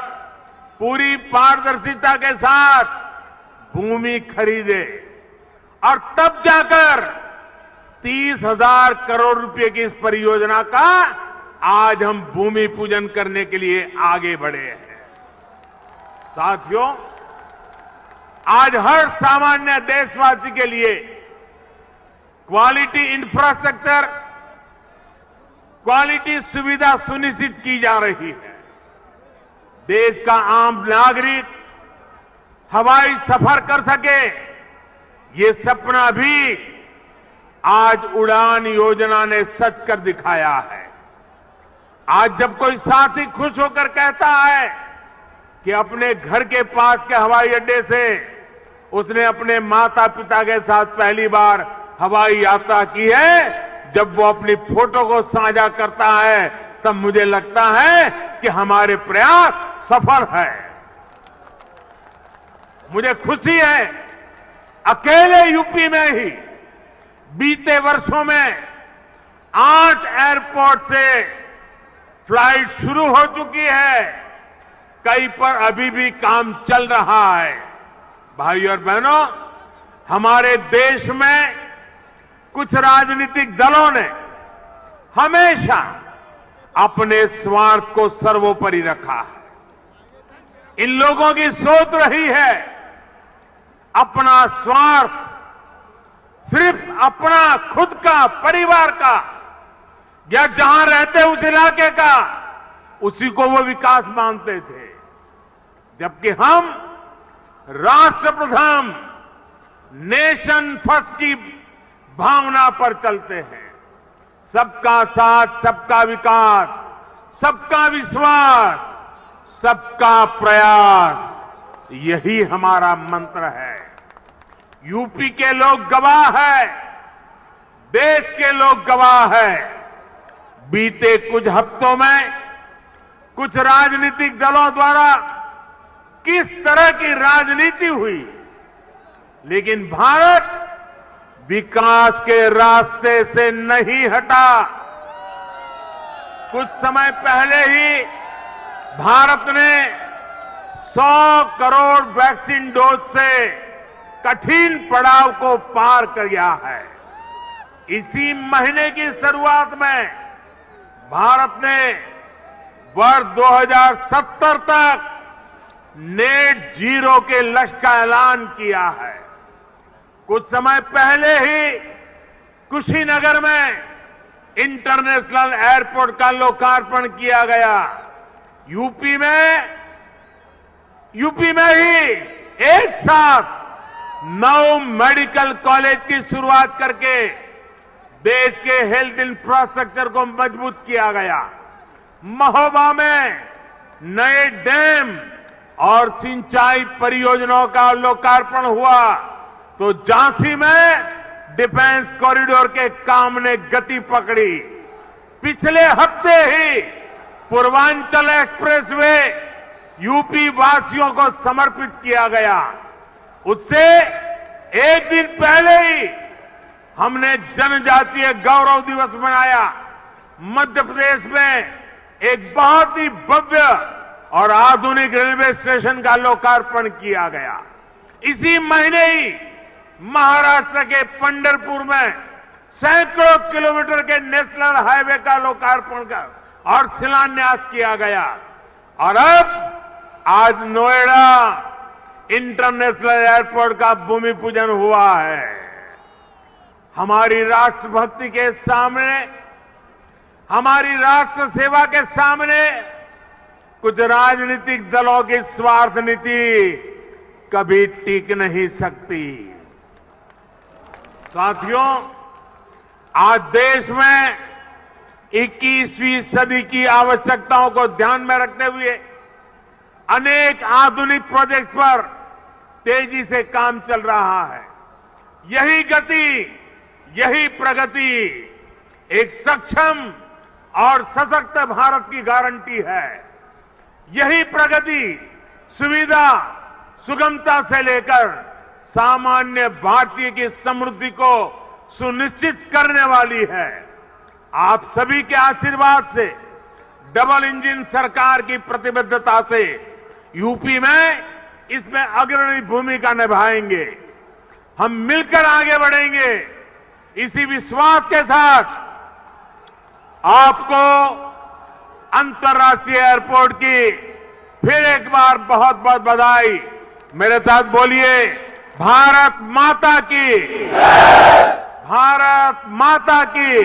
पूरी पारदर्शिता के साथ भूमि खरीदे और तब जाकर 30,000 करोड़ रुपए की इस परियोजना का आज हम भूमि पूजन करने के लिए आगे बढ़े हैं। साथियों, आज हर सामान्य देशवासी के लिए क्वालिटी इंफ्रास्ट्रक्चर, क्वालिटी सुविधा सुनिश्चित की जा रही है। देश का आम नागरिक हवाई सफर कर सके, ये सपना भी आज उड़ान योजना ने सच कर दिखाया है। आज जब कोई साथी खुश होकर कहता है कि अपने घर के पास के हवाई अड्डे से उसने अपने माता पिता के साथ पहली बार हवाई यात्रा की है, जब वो अपनी फोटो को साझा करता है, तब मुझे लगता है कि हमारे प्रयास सफल है। मुझे खुशी है, अकेले यूपी में ही बीते वर्षों में 8 एयरपोर्ट से फ्लाइट शुरू हो चुकी है, कई पर अभी भी काम चल रहा है। भाइयों और बहनों, हमारे देश में कुछ राजनीतिक दलों ने हमेशा अपने स्वार्थ को सर्वोपरि रखा है। इन लोगों की सोच रही है अपना स्वार्थ, सिर्फ अपना खुद का, परिवार का, या जहां रहते उस इलाके का, उसी को वो विकास मानते थे। जबकि हम राष्ट्र प्रथम, नेशन फर्स्ट की भावना पर चलते हैं। सबका साथ, सबका विकास, सबका विश्वास, सबका प्रयास, यही हमारा मंत्र है। यूपी के लोग गवाह है, देश के लोग गवाह है। बीते कुछ हफ्तों में कुछ राजनीतिक दलों द्वारा किस तरह की राजनीति हुई, लेकिन भारत विकास के रास्ते से नहीं हटा। कुछ समय पहले ही भारत ने 100 करोड़ वैक्सीन डोज से कठिन पड़ाव को पार किया है। इसी महीने की शुरुआत में भारत ने वर्ष 2070 तक नेट जीरो के लक्ष्य का ऐलान किया है। कुछ समय पहले ही कुशीनगर में इंटरनेशनल एयरपोर्ट का लोकार्पण किया गया। यूपी में ही एक साथ 9 मेडिकल कॉलेज की शुरुआत करके देश के हेल्थ इंफ्रास्ट्रक्चर को मजबूत किया गया। महोबा में नए डैम और सिंचाई परियोजनाओं का लोकार्पण हुआ, तो झांसी में डिफेंस कॉरिडोर के काम ने गति पकड़ी। पिछले हफ्ते ही पूर्वांचल एक्सप्रेसवे यूपी वासियों को समर्पित किया गया। उससे एक दिन पहले ही हमने जनजातीय गौरव दिवस मनाया। मध्य प्रदेश में एक बहुत ही भव्य और आधुनिक रेलवे स्टेशन का लोकार्पण किया गया। इसी महीने ही महाराष्ट्र के पंढरपुर में सैकड़ों किलोमीटर के नेशनल हाईवे का लोकार्पण और शिलान्यास किया गया। और अब आज नोएडा इंटरनेशनल एयरपोर्ट का भूमि पूजन हुआ है। हमारी राष्ट्रभक्ति के सामने, हमारी राष्ट्र सेवा के सामने कुछ राजनीतिक दलों की स्वार्थ नीति कभी टिक नहीं सकती। साथियों, आज देश में 21वीं सदी की आवश्यकताओं को ध्यान में रखते हुए अनेक आधुनिक प्रोजेक्ट पर तेजी से काम चल रहा है। यही गति, यही प्रगति एक सक्षम और सशक्त भारत की गारंटी है। यही प्रगति सुविधा, सुगमता से लेकर सामान्य भारतीय की समृद्धि को सुनिश्चित करने वाली है। आप सभी के आशीर्वाद से, डबल इंजन सरकार की प्रतिबद्धता से यूपी में इसमें अग्रणी भूमिका निभाएंगे। हम मिलकर आगे बढ़ेंगे। इसी विश्वास के साथ आपको अंतर्राष्ट्रीय एयरपोर्ट की फिर एक बार बहुत बहुत बधाई। मेरे साथ बोलिए, भारत माता की, भारत माता की,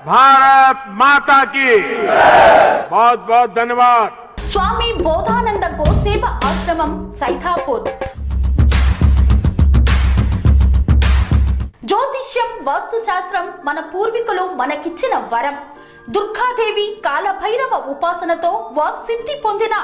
भारत माता की। बहुत बहुत धन्यवाद। స్వామి బోధానంద గోసేవ ఆశ్రమం సైథాపూర్. జ్యోతిష్యం, వాస్తుశాస్త్రం మన పూర్వీకులు మనకిచ్చిన వరం. దుర్గాదేవి, కాలభైరవ ఉపాసనతో వాక్సిద్ధి పొందిన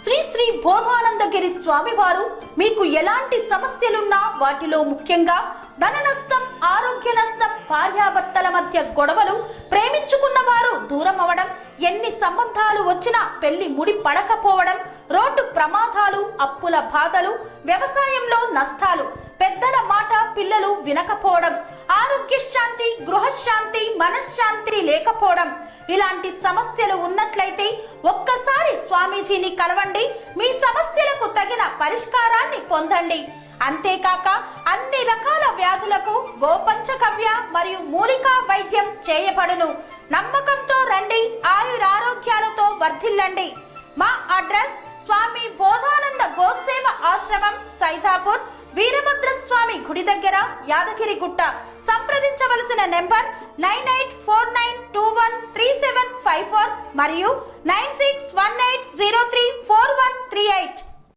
శ్రీ శ్రీ బోధానందగిరి స్వామివారు మీకు ఎలాంటి సమస్యలున్నా, వాటిలో ముఖ్యంగా ధన నష్టం, ఆరోగ్య నష్టం, భార్యాభర్తల మధ్య గొడవలు, ప్రేమించుకున్న వారు దూరం అవడం, ఎన్ని సంబంధాలు వచ్చినా పెళ్లి ముడి పడకపోవడం, రోడ్డు ప్రమాదాలు, అప్పుల బాధలు, వ్యవసాయంలో నష్టాలు, పెద్దల మాట పిల్లలు వినకపోవడం, ఆరోగ్య శాంతి, గృహశాంతి, మనశ్శాంతి లేకపోవడం, ఇలాంటి సమస్యలు ఉన్నట్లయితే ఒక్కసారి స్వామీజీని కలవండి. మీ సమస్యలకు తగిన పరిష్కారాన్ని పొందండి. అంతేకాక అన్ని రకాల వ్యాధులకు గోపంచగవ్య మరియు మూలికా వైద్యం చేయబడును. నమ్మకంతో రండి, ఆయురారోగ్యాలతో వర్ధిల్లండి. మా అడ్రస్ స్వామి బోధానంద గోసేవ ఆశ్రమం, సైథాపూర్, వీరభద్రస్వామి గుడి దగ్గర, యాదగిరిగుట్ట. సంప్రదించవలసిన నెంబర్ 9849213754 మరియు 9618034138.